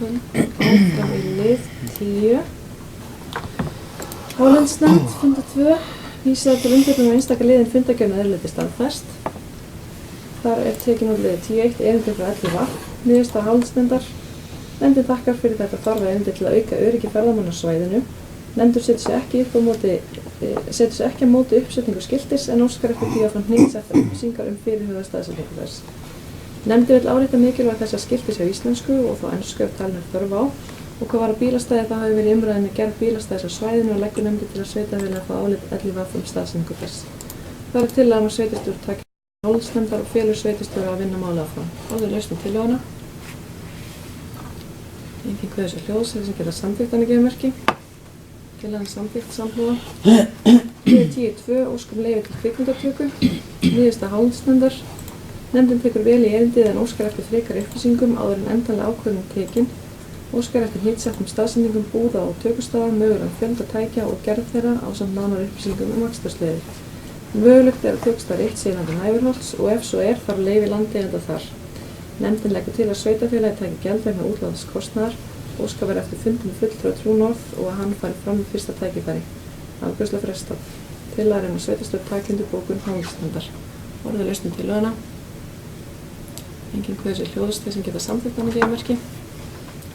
Áfram í lið 10. Hálendisnefnd, funda 2. Vísað til umfjöllun á einstaka liðin fundagerðin eðlileiti staðfest. Þar er tekin út liðið 10.1 erindi frá LIV. Niðurstaða Hálendisnefndar. Nefndin þakkar fyrir þetta þarfa erindi til að auka öryggi ferðamanna á svæðinu. Nefndur setur sig ekki á móti uppsetningu skiltis en óskar eftir því að fá hnitsettar upplýsingar fyrirhugaða staðsetningu þess. Nefndin vill árétta mikilvægi þess að skiltis á íslensku og þó ensku ef talin er þörf á og hvað var að bílastæði það hafi verið í umræðinni gerð bílastæðis á svæðinu og leggur nefndin til að sveitarfélagið fá álit LIV staðsetningu þess. Það er tillaga að sveitarstjórn taki Hálendisnefndar og felur sveitarstjóra að vinna málið áfram. Orðið lausn um tillöguna. Engin kveður sér hljóðs sem geta samþykkt hann í gefumerki. Tillagan samþykkt samhljóða. Liðið 10.2 óskum leyfi til kvikmyndatöku. Niðurstaða Hálendisnefndar. Nefndin tekur vel í erindið en óskar eftir frekari upplýsingum áður en endanlega ákvörðun tekin. Óskar eftir hnitsettum staðsendingum búða og tökustaða, mögulegan fjölda tækja og gerð þeirra ásamt nánari upplýsingum akstursleiðir. Mögulegt er að tökustaðar 1 sé innan Æfirholts og ef svo er þarf leyfi landeigenda þar. Nefndin leggur til að sveitarfélagið taki gjald vegna útlátskostnaðar, óskar verið eftir fundum fulltrúa True North og að hann fari fram í fyrsta tækifæri. Afgreiðsla frestað. Tillaga að sveitarstjórn taki undir bókun Hálendisnefndar. Orðið lausn um tillöguna. Engin kveður sér hljóðs sem geta samþykkt hann í gefumerki.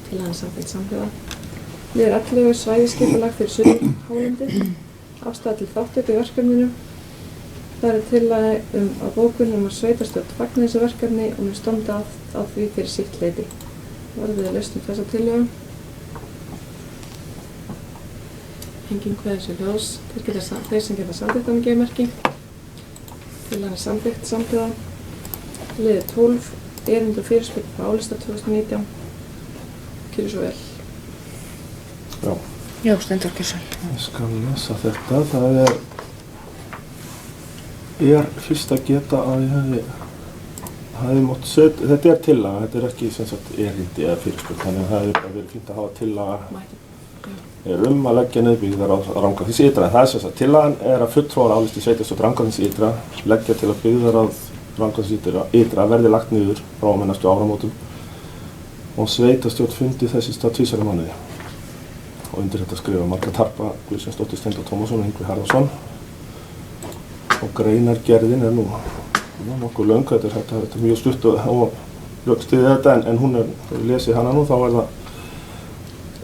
Tillagan samþykkt samhljóða. Liður 11 svæðisskipulag fyrir Suðurhálendið. Afstaða til þátttöku í verkefninu. Það er tillaga á bókun að sveitarstjórn fagni þessu verkefni og mun standa á því fyrir sitt leyti. Orðið lausn um þessa tillögu. Engin kveður sér hljóðs. Þeir sem geta samþykkt hann í gefumerki. Tillagan samþykkt samhljóða. Liður 12 erindi og fyrirspurn frá álista 2019. Gjörðu svo vel.
Já.
Já, Stendur Gjörsson.
Ég skal lesa þetta. Það er fyrst að geta að ég hefði mátt setja, þetta er tillaga, þetta er ekki sem sagt erindi eða fyrirspurn, þannig að það hefði bara verið fínt að hafa tillaga er að leggja niður byggðar á Rangárþings ytra. En það er sem sagt, tillagan er að fulltrúar álisti sveitarstjórn Rangárþings ytra leggja til að byggðar á Rangárþings ytra verði lagt niður frá og með næstu áramótum og sveitarstjórn fundi þessi stað 2 mánuði. Og undir þetta skrifa Margrét Harpa, Guðsteinsdóttir, Steindór Tómasson og Ingvi Harðarson. Og greinargerðin er nú nokkuð löng, þetta er mjög stutt og rökstuðið þetta en hún lesið hana nú, þá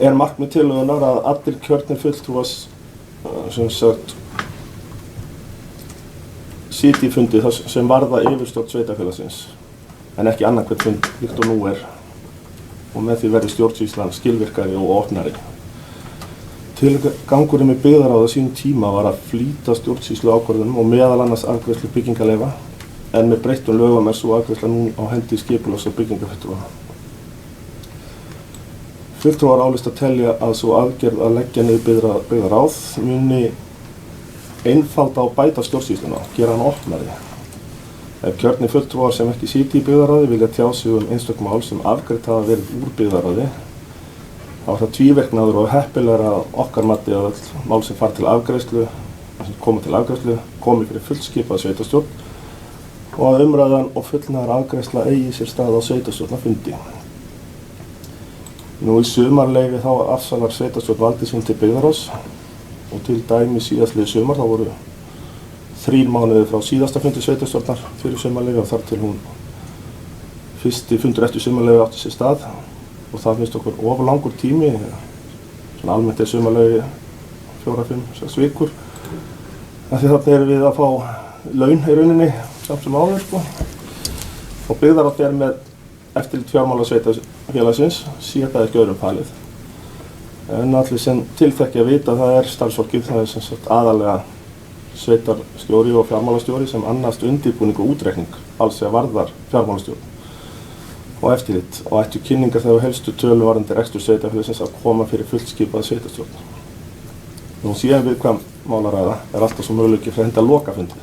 er markmið tillögunnar að allir kjörnir fulltrúar sem sagt sitji í fundi sem varða yfirstjórn sveitarfélagsins en ekki annan hvern fund líkt og nú er og með því verði stjórnsýslan skilvirkari og opnari. Tilgangurinn með byggðaráð á sínum tíma var að flýta stjórnsýslu ákvörðunum og meðal annars afgreiðslu byggingaleyfa en með breyttum lögum svo afgreiðsla nú á hendi skipulags- og byggingarfulltrúa. Fulltrúar álist að telja að svo aðgerð að leggja niður byggðaráð muni einfalda og bæta stjórnsýsluna, gera hann opnari. Ef kjörnir fulltrúar sem ekki sitja í byggðaráði vilja tjá sig einstök mál sem afgreitt hafa verið úr byggðaráði, þá það tvíverknaður og heppilegra okkar mati að öll mál sem fara til afgreiðslu, komi fyrir fullskipað sveitarstjórn og að umræðan og fullnaðar afgreiðsla eigi sér stað á sveitarstjórnarfundi. Nú í sumarleyfi þá afsalar sveitarstjórn valdi sín til byggðaráðs og til dæmis síðastliðið sumar þá voru 3 mánuðir frá síðasta fundi sveitarstjórnar fyrir sumarleyfi og þar til hún fyrsti fundur eftir sumarleyfi átti sér stað og það finnst okkur of langur tími. Svona almennt sumarleyfi 4, 5, 6 vikur. Af því þarna erum við að fá laun í rauninni samt sem áður sko. Og byggðaráð með eftirlit fjármálasveitarfélagsins sé það ekki öðrum falið. En allir sem tilþekkja vita það starfsfólkið, það sem sagt aðalega sveitarstjóri og fjármálastjóri sem annast undirbúning og útreikning alls sem varðar fjármálastjórn og eftirlit og ættu kynningar þegar helstu tölu varðandi rekstur sveitarfélagsins að koma fyrir fullskipað sveitarstjórn. Nú síðan viðkvæm málaræða alltaf svo möguleiki fyrir henda lokafundi.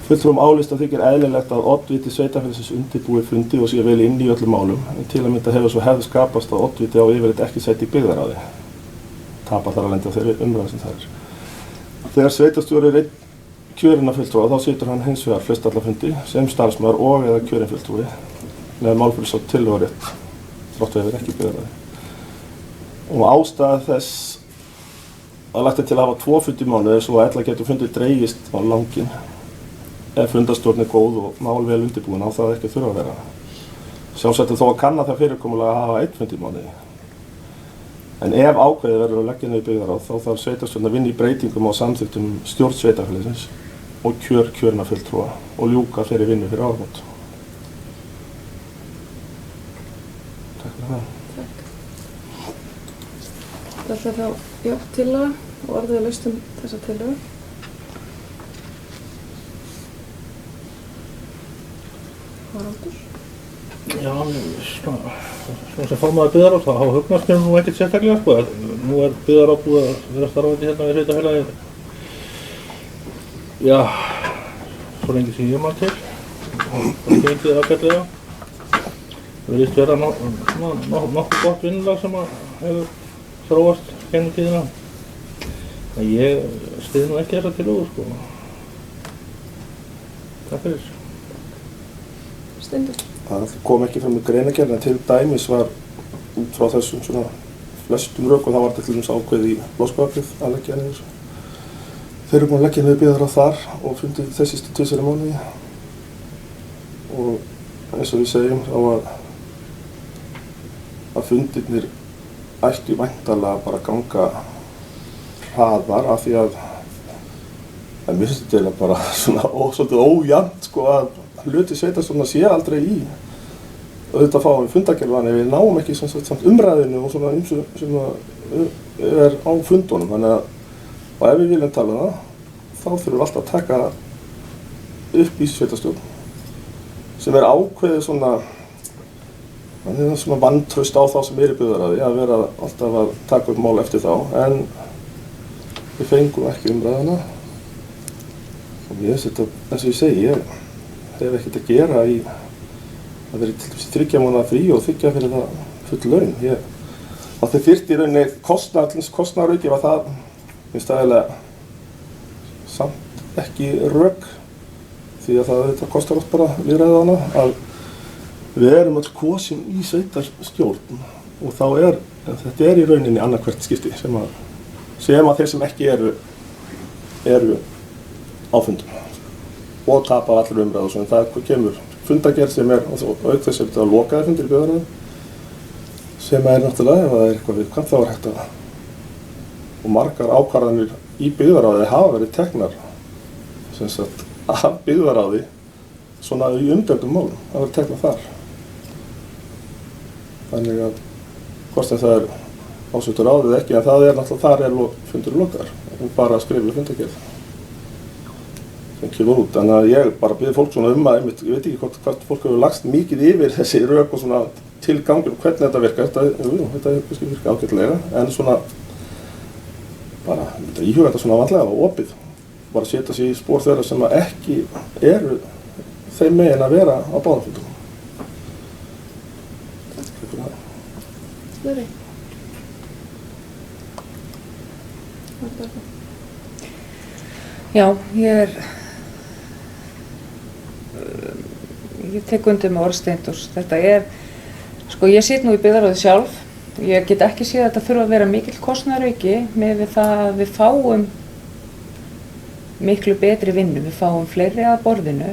Fulltrúum álista þykir eðlilegt að oddviti sveitarfélagsins undirbúi fundi og sé vel inn í öllum málum, en til að mynda hefur svo hefð skapast að oddviti á yfirleitt ekki sæti í byggðaráði. Tapar þar að lenda á þeirri umræðu sem það er. Þegar sveitarstjóri er einn kjörinna fulltrúa þá situr hann hins vegar flest alla fundi sem starfsmaður og eða kjörinn fulltrúi með málfrelsi og tillögurétt þrátt að ekki byggðaráði. Og ástæða þess að lagt til að hafa 2 fundi í mánuði svo að ella getur fundið dregist á langinn ef fundarstjórn góð og mál vel undirbúin á það ekki þurfa að vera. Sjálfsagt þó að kanna það fyrirkomulega að hafa 1 fund í mánuði. En ef ákveðið verður að leggja niður byggðaráð þá þarf sveitarstjórn að vinna í breytingum á samþykktum stjórn sveitarfélagsins og kjörna fulltrúa og ljúka þeirri vinnu fyrir áramót. Takk fyrir það.
Þetta er þá tillaga og orðið laust þessa tillögu. Haraldur?
Já, svona sem formaður byggðaráðs þá hugnast mér nú ekkert sérstaklega sko. Nú byggðaráð búið að vera starfandi hérna við sveitarfélagið. Já, svo lengi sem ég man til. Það gengið ágætlega. Það virðist vera nokkuð gott vinnulag sem hefur þróast gegnum tíðina. En ég styð nú ekki þessa tillögu sko. Takk fyrir.
Steindór?
Það kom ekki fram í greinargerð en til dæmis var út frá þessum svona flestum rökum þá var þetta til dæmis ákveðið í Loskvakrið að leggja niður. Þeir eru búin að leggja niður byggðaráð þar og fundið þessi 2 mánuði og eins og við segjum þá að fundirnir ættu væntanlega bara að ganga hraðar af því að mér finnst þetta bara svona svolítið ójafnt sko að hluti sveitarstjórnar sé aldrei í auðvitað fáum við fundargerðan ef við náum ekki samt umræðinu og svona ýmsu sem er á fundunum þannig að og ef við viljum tala það þá þurfum við alltaf að taka upp í sveitarstjórn sem er ákveðið svona vantraust á þá sem er í byggðaráði að vera alltaf að taka upp mál eftir þá en við fengum ekki umræðina og ég finnst þetta eins og ég segi ég hef ekkert að gera í að vera til dæmis 3 mánaða frí og þiggja fyrir það full laun. Það þyrfti í rauninni kostnaðarauki var það finnst það eiginlega samt ekki rök því að það kostar oft bara viðræðana að við erum öll kosin í sveitarstjórn og þá þetta í rauninni annarkvert skipti sem að þeir sem ekki eru á fundum og tapa allir umræðu og það kemur fundargerð sem auk þess að lokaði fundir í byggðaráði sem náttúrulega ef það eitthvað viðkvæmt þá hægt að og margar ákvarðanir í byggðaráði hafa verið teknar sem sagt af byggðaráði svona í umdeildum málum hafa verið teknar þar þannig að hvort sem það ásveitur ráðið ekki en það náttúrulega þar fundur lokaðar og bara að skrifa fundargerð kemur út. Þannig að ég bara bið fólk svona að, ég veit ekki hvort fólk hefur lagst mikið yfir þessi rök og svona tilgangur hvernig þetta virkar. Þetta kannski virka ágætlega, en svona bara íhuga þetta svona vandlega og opið. Bara setja sig í spór þeirra sem ekki eru þeim megin að vera á báðum fundum.
Snorri.
Já, ég tek undir með orð Steindórs. Þetta sko ég sit nú í byggðarráði sjálf. Ég get ekki séð að þetta þurfa að vera mikill kostnaðarauki með við það að við fáum miklu betri vinnu, við fáum fleiri að borðinu.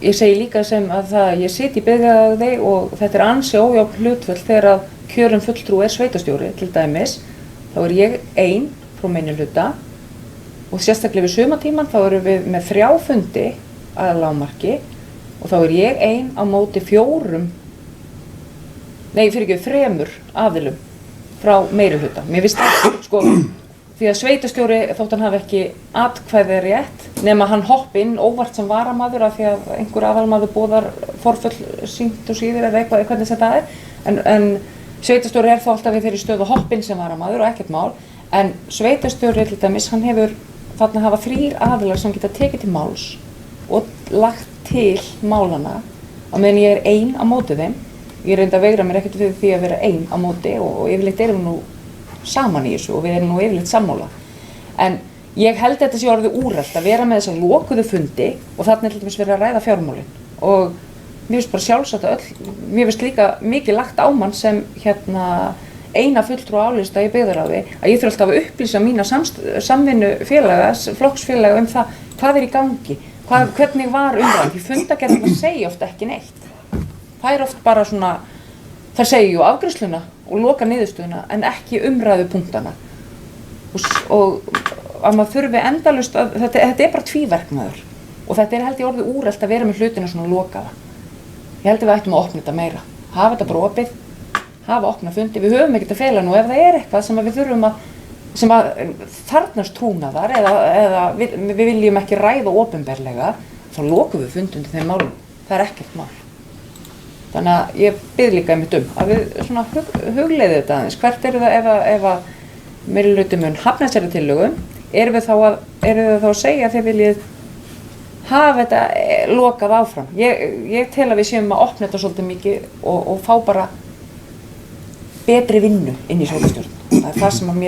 Ég segi líka sem að ég sit í byggðarráði og þetta ansi ójafn hlutföll þegar að kjörinn fulltrúi sveitastjóri til dæmis. Þá ég ein frá minnihluta og sérstaklega við sumartíman þá erum við með 3 fundi að lágmarki og þá ég ein á móti 3 aðilum frá meirihluta. Mér finnst það, sko, því að sveitastjóri þótt hann hafi ekki atkvæði rétt nema hann hoppi inn óvart sem varamaður af því að einhver aðalmaður boðar forföll sýnt og síður eða eitthvað hvernig sem það en sveitastjóri þá alltaf við þeirri stöðu hoppinn sem varamaður og ekkert mál en sveitastjóri til dæmis hann hefur þarna hafa 3 aðilar sem geta tekið til máls og lagt til málana á meðan ég ein á móti þeim. Ég reyndi að veigra mér ekkert fyrir því að vera ein á móti og yfirleitt erum við nú saman í þessu og við erum nú yfirleitt sammála. En ég held að þetta sé orðið úrelt að vera með þessa lokuðu fundi og þarna til dæmis verið að ræða fjármálin. Og mér finnst bara sjálfsagt að mér finnst líka mikið lagt á mann sem eina fulltrúa álista í byggðarráði að ég þurfi alltaf að upplýsa mína samvinnufélaga, flokksfélaga það hvað í gangi, hvernig var umræðan. Því fundagerðirnar segja oft ekki neitt. Það oft bara svona, það segja jú afgreiðsluna og loka niðurstöðuna en ekki umræðupunktana. Og að maður þurfi endalaust að, þetta bara tvíverknaður og þetta held ég orðið úrelt að vera með hlutina svona lokaða. Ég held að við ættum að opna þetta meira, hafa þetta bara opið, hafa opna fundi, við höfum ekkert að fela nú ef það eitthvað sem við þurfum sem þarfnast trúnaðar eða við viljum ekki ræða opinberlega, þá lokum við fundum til þeim málum, það ekkert mál. Þannig að ég bið líka einmitt að við svona hugleiðum þetta aðeins, hvert það ef að meirihluti mun hafna þessari tillögu, erum við þá að segja að þið viljið hafa þetta lokað áfram. Ég tel að við séum að opna þetta svolítið mikið og fá bara betri vinnu inn í sveitarstjórn. Það það sem að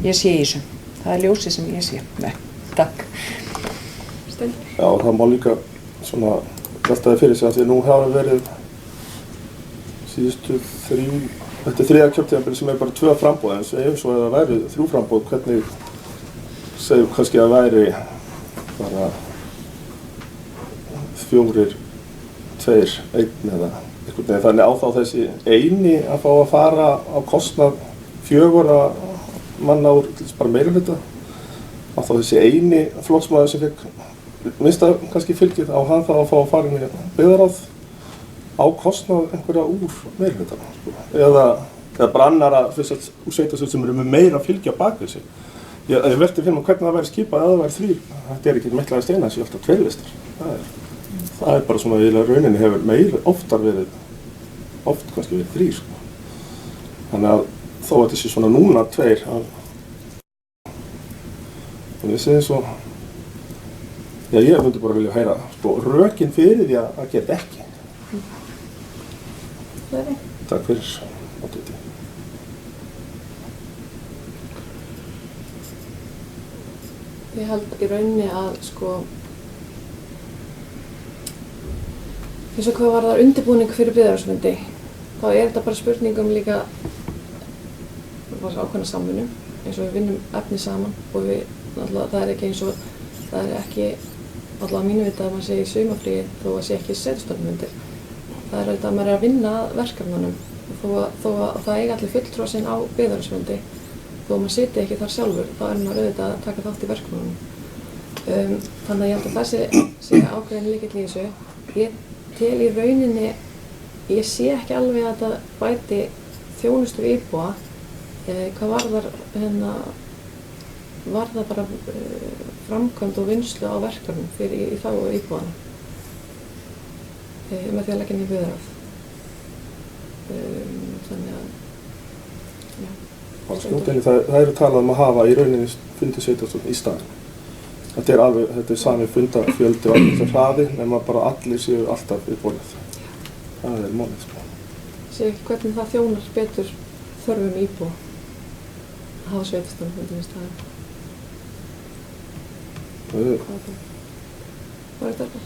ég sé í þessu. Það ljósið sem ég sé. Nei, takk.
Já, það má líka svona veltaði fyrir sig að því nú hafa verið síðustu þetta 3. kjörtímabili sem bara 2 framboð en segjum svo að það væri 3 framboð, hvernig segjum kannski að væri bara 4, 2, 1 eða einhvern veginn. Þannig á þá þessi eini að fá að fara á kostnað 4 manna úr bara meirihluta. Á þá þessi eini flokksmaður sem fekk minnsta kannski fylgið á hann þá að fá að fara inn í byggðarráð á kostnað einhverja úr meirihlutanum. Eða bara annara úr sveitarstjórn sem eru með meira fylgja bak við sig. Ég velti fyrir mig hvernig það væri skipað að það væri 3. Þetta ekki miklaði steina þessi alltaf 2 listar. Það bara svona í rauninni hefur meira oftar verið, kannski verið 3 sko. Þannig að þó að þetta sé svona núna 2 þannig að þessi svo já, ég myndi bara vilja heyra sko rökin fyrir því að gera ekki. Takk fyrir áttið.
Ég held í rauninni að sko eins og hvað var það undirbúning fyrir byggðarráðsfundi þá þetta bara spurningum líka ákveðna samvinnu eins og við vinnum efni saman og við náttúrulega það ekki eins og það ekki alltaf að mínu vita að maður sé í sumarfríi þó að sé ekki sveitarstjórnarfundir. Það auðvitað að maður að vinna að verkefnunum þó að það eiga allir fulltrúa sinn á byggðarráðsfundi þó að maður sitji ekki þar sjálfur þá maður auðvitað að taka þátt í verkefnunum. Þannig að ég held að það sé ákveðin lykill í þessu. Ég tel í rauninni, ég sé ekki alveg að þetta bæti þjónustu íbúa hvað varðar var það bara framkvæmd og vinnslu á verkefnum fyrir í þágu íbúana með því að leggja niður byggðarráð. Þannig að
Það eru talað um að hafa í rauninni fundi sveitarstjórn í staðinn. Þetta er sami fundafjöldi og allir hraði, nema bara allir séu alltaf við borðið. Það er málið, sko.
Séu ekki hvernig það þjónar betur þörfum íbúa að hafa sveitarstjórnarfundi í staðinn. Hvað er þetta?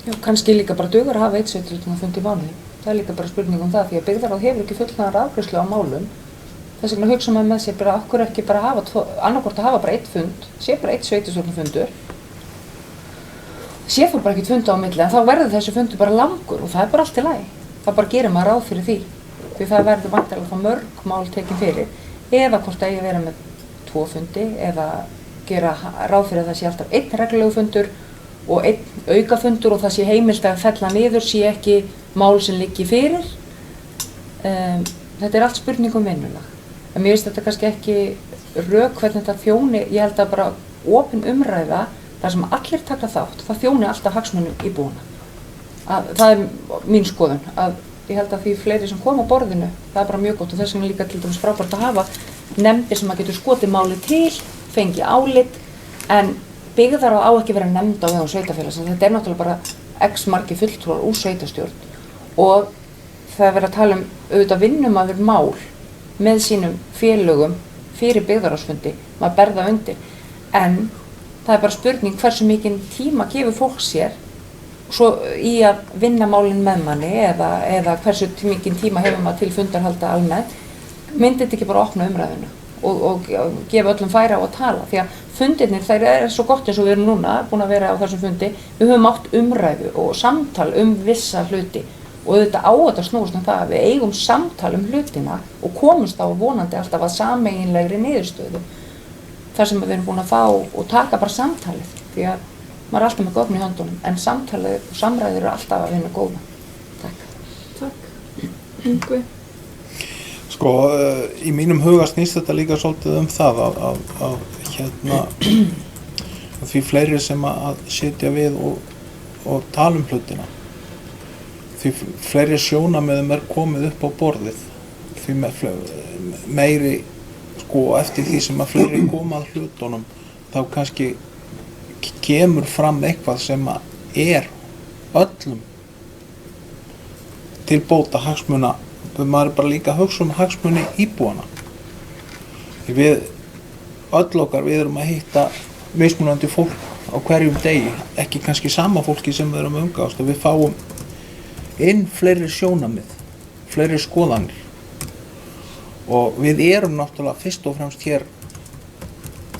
Já, kannski líka bara dugar að hafa eitt sveitarstjórnarfund í mánuði. Það er líka bara spurning um það, því að byggðarráð hefur ekki fullnægðar afgreiðslu á málum. Þess vegna hugsa maður með sér bara okkur ekki bara hafa annarkvort að hafa bara eitt fund, sé bara eitt sveitarstjórnarfundur. Sé þú bara ekkert funda á milli, en þá verður þessi fundur bara langur og það er bara allt í lagi. Það bara gerir maður ráð fyrir því. Því það verður væntanlega þá mörg mál tekin fyrir. Eða hvort það eigi að vera með 2 fundi, eða gera ráð fyrir að það sé alltaf einn reglulegu fundur og einn aukafundur og það sé heimilt að fella niður, sé ekki mál sem liggi fyrir. Þetta er allt spurning um vinnulag. En mér finnst þetta kannski ekki rök hvernig þetta þjóni, ég held að bara opin umræða, þar sem allir taka þátt, það þjóni alltaf hagsmunum íbúanna. Það er mín skoðun, að ég held að því fleiri sem koma á borðinu, það er bara mjög gott og þess vegna líka til dæmis frábært að hafa nefndir sem að getur skotið máli til, fengi álit, en byggðarráð á ekki vera nefnd á vegum sveitarfélagsins. Þetta er náttúrulega bara x margir fulltrúar úr sveitarstjórn og það er verið að tala um auðvitað vinnumaður mál með sínum félögum fyrir byggðarráðsfundi, maður berða undir. En það er bara spurning hversu mikinn tíma gefur fólk sér svo í að vinna málin með manni eða hversu mikinn tíma hefur maður til fundarhalda almennt. Myndi þetta ekki bara opna umræðuna og gefa öllum færi á að tala, því að fundirnir þær er svo gott eins og við erum núna búin að vera á þessum fundi, við höfum átt umræðu og samtal vissa hluti. Og þetta á þetta snúast það að við eigum samtal hlutina og komumst á vonandi alltaf að sameiginlegri niðurstöðu. Þar sem við erum búin að fá og taka bara samtalið. Því að maður er alltaf með gögn í höndunum, en samtalið og samræður eru alltaf að vinna góða. Takk.
Takk. Yngvi?
Sko, í mínum huga snýst þetta líka svolítið það að því fleiri sem að sitja við og tala hlutina. Því fleiri sjónarmiðum er komið upp á borðið, því meiri, sko, eftir því sem að fleiri koma að hlutunum, þá kannski kemur fram eitthvað sem að er öllum til bóta hagsmuna, maður er bara líka að hugsa hagsmuni íbúana. Því við við erum að hitta mismunandi fólk á hverjum degi, ekki kannski sama fólki sem við erum að umgangast og við fáum inn fleiri sjónarmið, fleiri skoðanir og við erum náttúrulega fyrst og fremst hér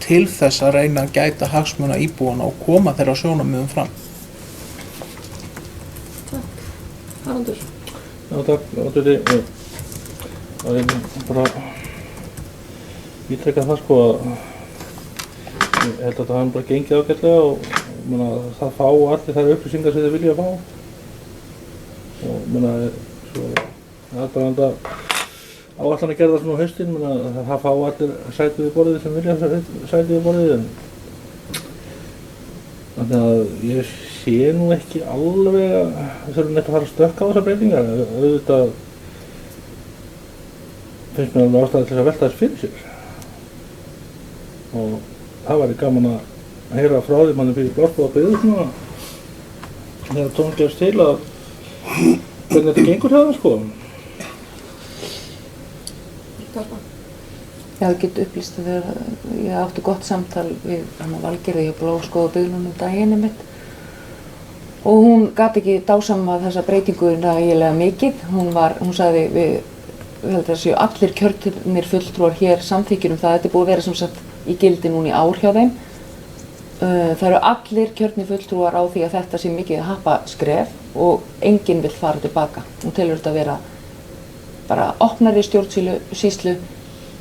til þess að reyna að gæta hagsmuna íbúana og koma þeirra sjónarmiðum fram.
Takk. Haraldur?
Já, takk. Það er bara ítrekka það, sko, að ég held að það hafi bara gengið ágætlega og það fá allir þær upplýsingar sem þeir vilja fá. Og svo það er bara enda áætlan að gera það svona á haustinn, það fá allir sæti við borðið sem vilja sæti við borðið. Þannig að ég sé nú ekki alveg að við þurfum neitt að fara að stökka á þessar breytingar. Auðvitað finnst mér alveg ástæða til að velta þess fyrir sér. Og það væri gaman að heyra frá því manni fyrir Bláskóga byggðu svona þegar tón gefst til að hvernig þetta gengur hjá það, sko.
Garpa?
Já, það getur upplýst að ég átti gott samtal við Valgerði hjá Bláskóga byggðunum daginn mitt og hún gat ekki dásamað þessa breytingu nægilega mikið. Hún sagði við held að séu allir kjörnir fulltrúar hér samþykkir það. Þetta er búið að vera sem sagt í gildi núna í ár hjá þeim. Það eru allir kjörnir fulltrúar á því að þetta sé mikið happaskref og enginn vill fara tilbaka. Hún telur þetta að vera bara opnari stjórnsýslu,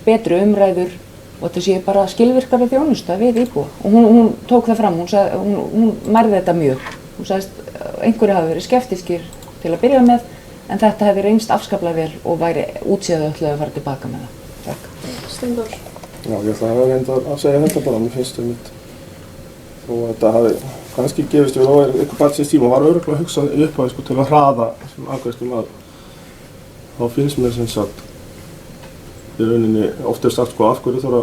betri umræður og þetta sé bara skilvirkari þjónusta við íbúa. Og hún tók það fram, hún mærði þetta mjög. Hún sagðist einhverju hafi verið skeptískir til að byrja með, en þetta hefði reynst afskaplega vel og væri útséðu öllu að fara tilbaka með það. Takk.
Steindór?
Já, ég ætla að reynda að segja þetta bara, mér finnst mitt og þetta hafi kannski gefist við á eitthvað barnsins tíma og var örugglega að hugsa upp á til að hraða sem afgreiðslum að þá finnst mér sem sagt í rauninni oft sagt af hverju þarf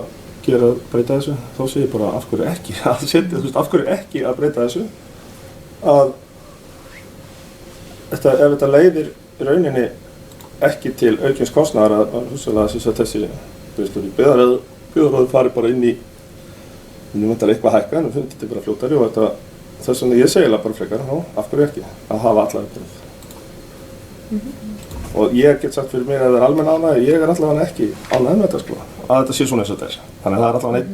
að breyta þessu, þá segir ég bara af hverju ekki að setja, af hverju ekki að breyta þessu að ef þetta leiðir í rauninni ekki til aukins kostnaðar að hugsalega þessi byggðarráð fari bara inn í vantar eitthvað hækka en við finnum þetta bara fljótari og þess vegna ég segi bara frekar af hverju ekki að hafa alla uppbreyð og ég get sagt fyrir mig að það almenn ánægð ég allavega ekki ánægð með þetta að þetta sé svona eins og þetta þannig að það allavega einn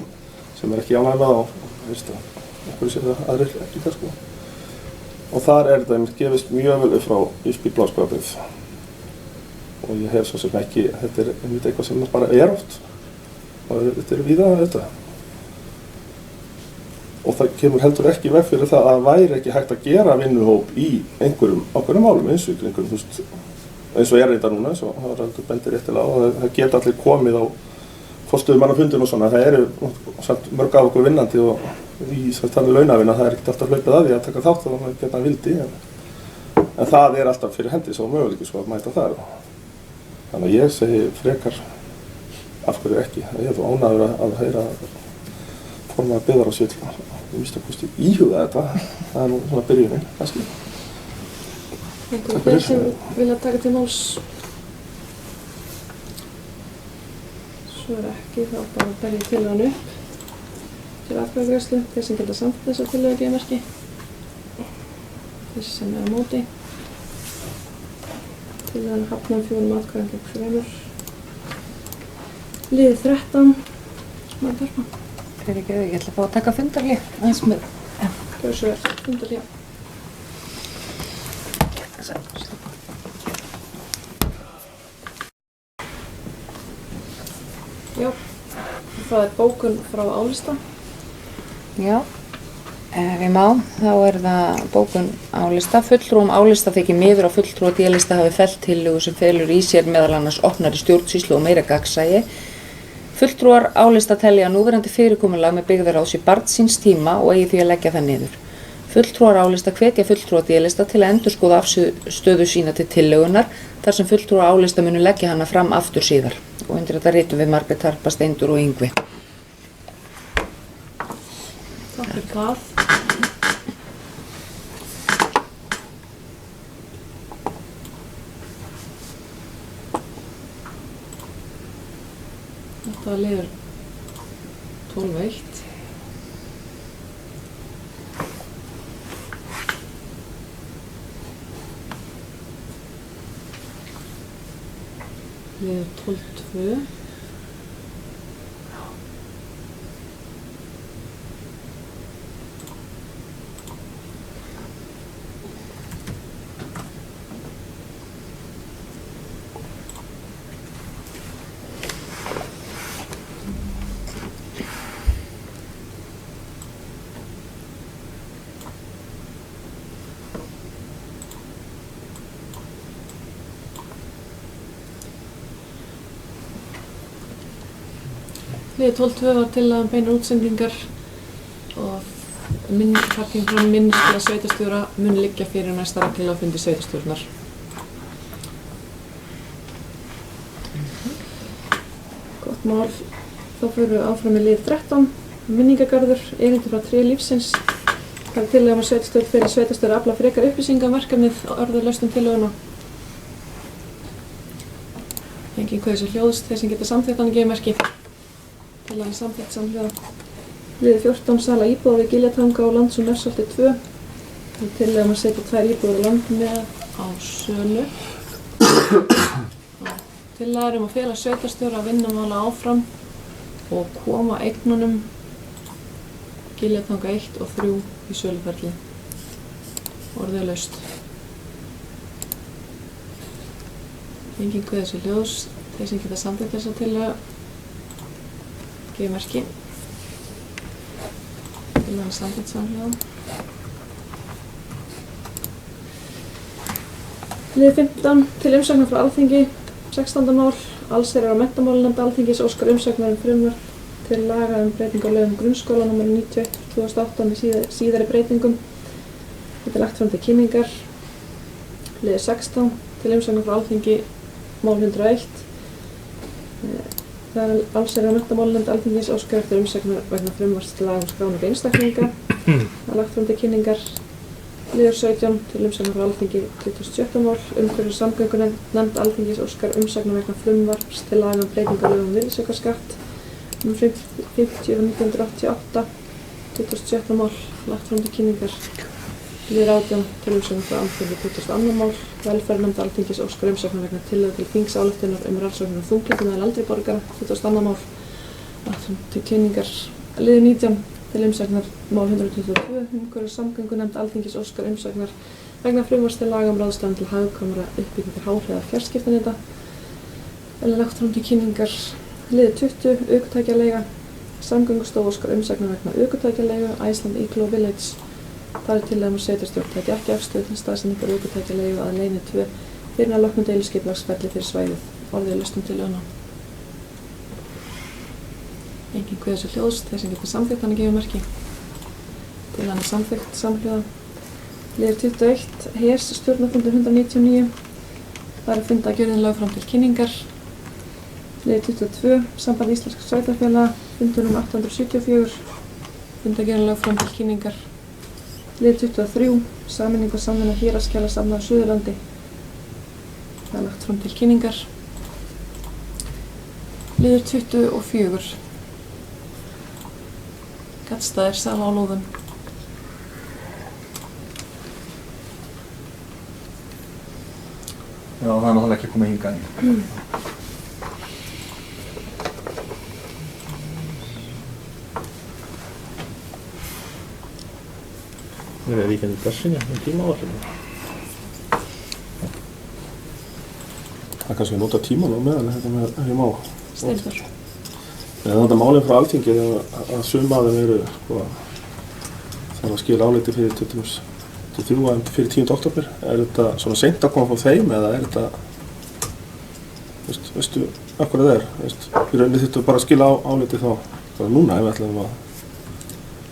sem ekki ánægð með og einhverju sér það aðrir ekki það og þar þetta gefist mjög vel upp frá ISBY bláskógabyggð og ég hef svo sem ekki þetta eitthvað sem bara oft og þetta víða þetta og það kemur heldur ekki veg fyrir það að væri ekki hægt að gera vinnuhóp í ákveðnum málum eins og þetta núna eins og það heldur bendir réttilega og það geta allir komið á forstöðumannafundum og svona það samt mörg af okkur vinnandi og í þannig launavinna það ekkert alltaf hlaupið að því að taka þátt og það geta vildi en það alltaf fyrir hendi svo möguleiki svo að mæta þar þannig að ég segi frekar af hverju ekki ég er þú ánægður að heyra formaður byggðarráðs ég minnst að kosti íhuga þetta það nú svona byrjunin kannski
einhverjum þeir sem vilja taka til máls svo ekki þá bara ber ég tillögun upp til atkvæðagreiðslu þeir sem geta samþykkt þessa tillögu geimmerki þeir sem á móti tillögun hafnar 4 atkvæðum gegn 3 liðið 13 maður Bergmann
Ég ætla að fá að taka fundarhlé aðeins með.
Gjörðu svo vel, fundarhlé. Já, það bókun frá álista.
Já, ef ég má, þá það bókun álista. Fulltrúum álista þykir miður að fulltrúa D-lista hafi fellt tillögu sem felur í sér meðal annars opnari stjórnsýslu og meira gagnsæi. Fulltrúar álista telja núverandi fyrirkomulag með byggðarráðs í barn síns tíma og eigi því að leggja það niður. Fulltrúar álista hvetja fulltrúa D-lista til að endurskoða afstöðu sína til tillögunar þar sem fulltrúar álista munu leggja hana fram aftur síðar. Og undir þetta ritum við Margrét Harpa, Steindur og Yngvi.
Takk fyrir það. Þetta liður 12.1. Liður 12.2. Liður 12.2 var tillaga beinar útsendingar og þar kemur fram minnisblað sveitarstjóra mun liggja fyrir næsta reglulega sveitarstjórnar. Gott mál. Þá förum við áfram með lið 13. Minningagarður, erindi frá Tré lífsins. Það er tillaga að sveitarstjórn fyrir sveitarstjóra afla frekar upplýsinga verkefnið og orðalaust tillöguna. Engin hvað þessu hljóðst, þeir sem geta samþykkt hann geimmerki. Tillagan samþykkt samhljóða. Liður 14 sala íbúða við Giljatanga og Lands og Nörsholti 2. Tillaga að setja 2 íbúðir á land með á sölu. Tillaga að fela sveitarstjóra að vinna mála áfram og koma eignunum Giljatanga 1 og 3 í söluferli. Orðalaust. Engin hvað þessu hljóðs, þeir sem geta samþykkt þessa tillaga geimmerki. Tillagan samþykkt samhljóða. Lið 15 til umsagnar frá Alþingi, 16. mál. Allsherjar- og menntamálanefnd Alþingis óskar umsagnar frumvarp til laga breytingu á lögum grunnskóla nr. 91/2008 með síðari breytingum. Þetta lagt fram til kynningar. Liður 16 til umsagnar frá Alþingi mál 101. Það allsherjar- og menntamálanefnd Alþingis óskar eftir umsagnar vegna frumvarps til laga skráningu einstaklinga. Það lagt fram til kynningar. Liður 17 til umsagnar frá Alþingi 27. mál. Umhverfis- og samgöngunefnd Alþingis óskar umsagnar vegna frumvarps til laga breytingu á lögum virðisaukaskatt nr. 50/1988. 27. mál lagt fram til kynningar. Liður 18 til umsagnar frá Alþingi 22. mál. Velferðarnefnd Alþingis óskar umsagnar vegna tillögu til þingsályktunar rannsóknir á þunglyndi meðal eldri borgara 22. mál lagt fram til kynningar. Liður 19 til umsagnar mál 122. Umhverfis- og samgöngunefnd Alþingis óskar umsagnar vegna frumvarps til laga ráðstöfun til hagkvæmra uppbyggingar háhraða fjarskiptaneta. Lagt fram til kynningar. Liður 20 ökutækjaleiga. Samgöngustofa óskar umsagnar vegna ökutækjaleigu Iceland Eco Village. Það tillaga að sveitarstjórn taki ekki afstöðu til staðsetningar ökutækjaleigu að leyni 2 fyrir að loknu deiliskipulagsferli fyrir svæðið. Orðið er laust tillöguna. Engin kveður sér hljóðs, þeir sem getur samþykkt hann að gefa merki. Tillagan er samþykkt samhljóða. Liður 21 HES stjórnarfundur 199. Það er fundagjörðin lögð fram til kynningar. Liður 22 Samband íslenskra sveitarfélaga fundur nr. 874. Fundagjörðin lögð fram til kynningar. Liður 23 Sameining og samvinna héraðsskjalasafna á Suðurlandi. Það er lagt fram til kynningar. Liður 24 Gaddstaðir sala á lóðum.
Já, það er náttúrulega ekki komið hingað inn.
Það er ríkjandi börsinja með tímaáætlunum.
Það er kannski að nota tíman á meðan þetta með ef ég má.
Steinþór.
Þetta málinn frá Alþingi að sum af þeim eru þarf að skila áliti fyrir til dæmis til 3 fyrir 10. október. Er þetta svona seint að koma frá þeim eða er þetta veistu af hverju það er? Í rauninni þurftu bara að skila áliti þá bara núna ef við ætlum að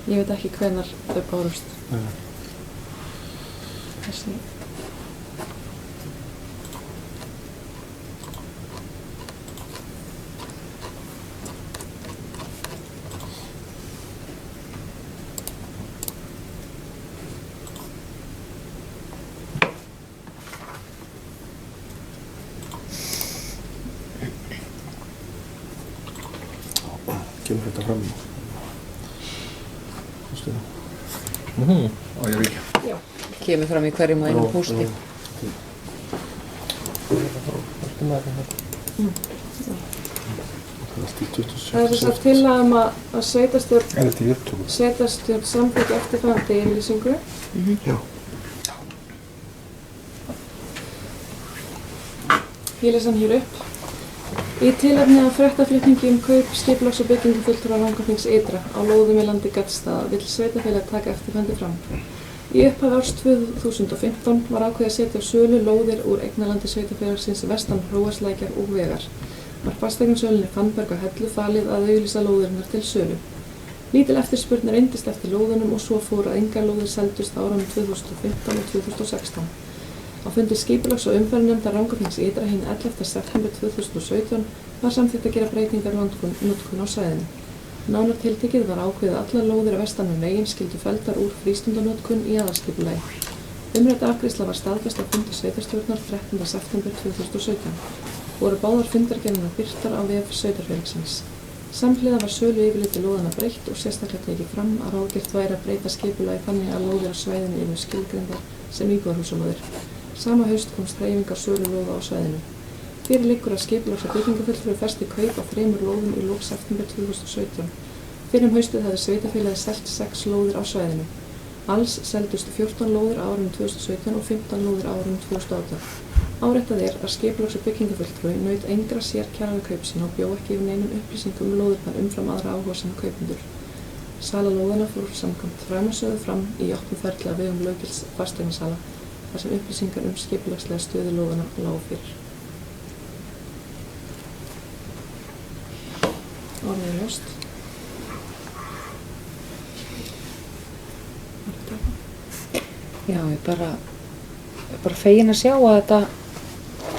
Ég veit ekki hvenær þau bárust. Þessi.
kemur þetta fram.
Og ég ríkja.
Já.
Kemur fram í hverjum og einum pósti.
Það er þess að tillaga að sveitarstjórn
Er þetta í upptöku?
samþykki eftirfarandi yfirlýsingu.
Já.
Ég les hann hér upp. Í tilefni af fréttaflutningi kaup skipulags- og byggingafulltrúa Rangárþings ytra á lóðum í landi Gaddstaða vill sveitarfélagið taka eftirfarandi fram. Í upphafi árs 2015 var ákveðið að setja á sölu lóðir úr eignarlandi sveitarfélagsins vestan Hróarslækjar og vegar. Var fasteignasölunni Fannberg á Hellu falið að auglýsa lóðirnar til sölu. Lítil eftirspurn reyndist eftir lóðunum og svo fór að engar lóðir seldust árunum 2015 og 2016. Á fundi skipulags- og umferðarnefndar Rangárþings ytra hinn 11. september 2017 var samþykkt að gera breytingar notkun á svæðinu. Nánar tiltekið var ákveðið að allar lóðir að vestanum veginn skyldu felldar úr frístundanotkun í aðalskipulagi. Umrædd afgreiðsla var staðfest á fundi sveitarstjórnar 13. september 2017. Voru báðar fundargerðirnar birtar á vef sveitarfélagsins. Samhliða var sölu yfirliti lóðanna breytt og sérstaklega tekið fram að ráðgert væri að breyta skipulagi þannig að lóðir á svæðinu yrðu skilgreindar sem íbúðarhúsalóðir. Sama haust komst hreyfing á sölu lóða á svæðinu. Fyrir liggur að skipulags- og byggingafulltrúi festi kaup á 3 lóðum í lok september 2017. Fyrir haustið hafði sveitarfélagið selt 6 lóðir á svæðinu. Alls seldust 14 lóðir á árinu 2017 og 15 lóðir á árinu 2018. Áréttað er að skipulags- og byggingafulltrúi naut engra sérkjara við kaup sín og bjó ekki yfir neinum upplýsingum um lóðirnar umfram aðra áhugasama kaupendur. Sala lóðanna fór samkvæmt framansögðu fram í opnu ferli á vegum löggilts fasteignasala þar sem upplýsingar skipulagslega stöðu lóðanna lágu fyrir. Orðið er ljóst.
Já, ég bara fegin að sjá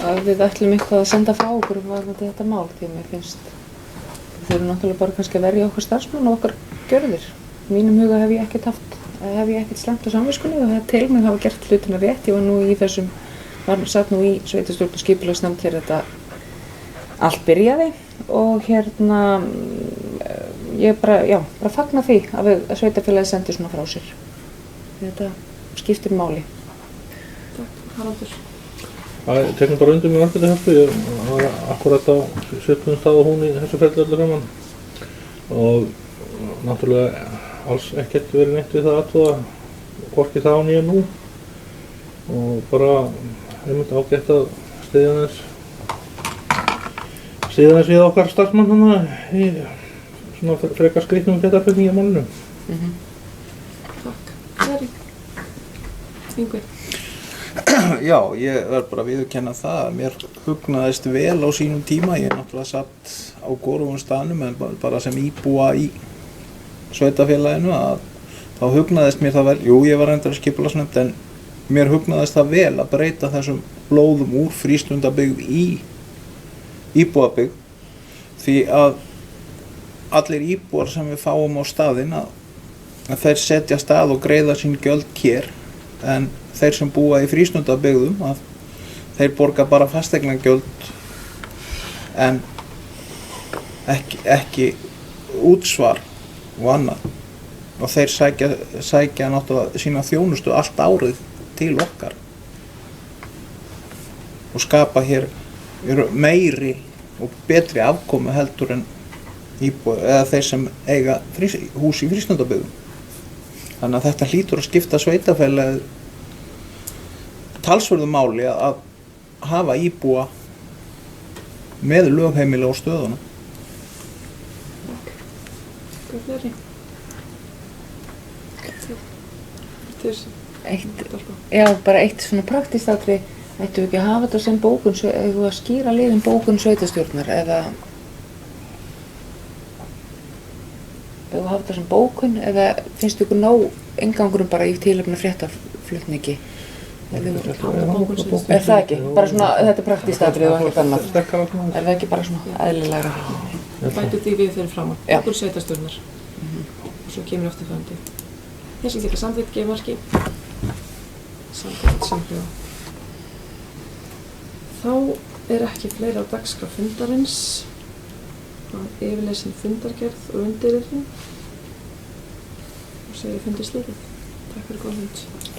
að við ætlum eitthvað að senda frá okkur varðandi þetta mál, því að mér finnst við þurfum náttúrulega bara kannski að verja okkar starfsmenn og okkar gjörðir. Í mínum huga hef ég ekkert slæmt á samviskunni og það til mig hafa gert hlutina rétt. Ég var nú í satt nú í sveitarstjórn og skipulagsnefnd þegar þetta allt byrjaði og ég bara fagna því að sveitarfélagið sendi svona frá sér. Þetta skiptir máli.
Takk, Haraldur.
Það tekur bara undir mig vartið þetta. Ég var akkurat á svipuðum stað og hún í þessu ferli öllu saman. Og náttúrulega alls ekkert verið neitt við það aðtúða, hvorki þá nýja nú. Og bara einmitt ágætt að styðja þess við okkar starfsmann hana í svona frekar skrýtnum fréttaflutningi í málinu.
Takk. Seri. Yngvi.
Já, ég verð bara að viðurkenna það að mér hugnaðist vel á sínum tíma. Ég náttúrulega satt á góðum staðnum en bara sem íbúa í sveitarfélaginu að þá hugnaðist mér það vel. Jú, ég var reyndar skipulagsnefnd en mér hugnaðist það vel að breyta þessum lóðum úr frístundabyggð í íbúabyggð því að allir íbúar sem við fáum á staðinn að þeir setja stað og greiða sín gjöld hér en þeir sem búa í frístundabyggðum að þeir borga bara fasteignagjöld en ekki útsvar og annað og þeir sækja náttúrulega sína þjónustu allt árið til okkar og skapa hér meiri og betri afkomu heldur en íbúar eða þeir sem eiga hús í frístundabyggðum. Þannig að þetta hlýtur að skipta sveitarfélagið talsverðu máli að hafa íbúa með lögheimili á stöðunum.
Hvað fleiri?
Bara eitt svona praktískt atriði. Ættum við ekki að hafa þetta sem bókun, eigum við að skýra liðin bókun sveitarstjórnar eða eigum við að hafa þetta sem bókun eða finnst ykkur nóg inngangurinn bara í tilefni fréttaflutningi? Er það ekki? Bara svona, þetta er praktískt atriði og ekkert annað. Er það ekki bara svona eðlilegra?
Bætu því við fyrir fram á bókun sveitarstjórnar og svo kemur aftur framtíð. Þessi líka samþykkt gefarki. Samþykkt samhljóða. Þá ekki fleira á dagskrá fundarins. Yfirleysin fundargerð og undirritun. Og segi fundi slitið. Takk fyrir góða fund.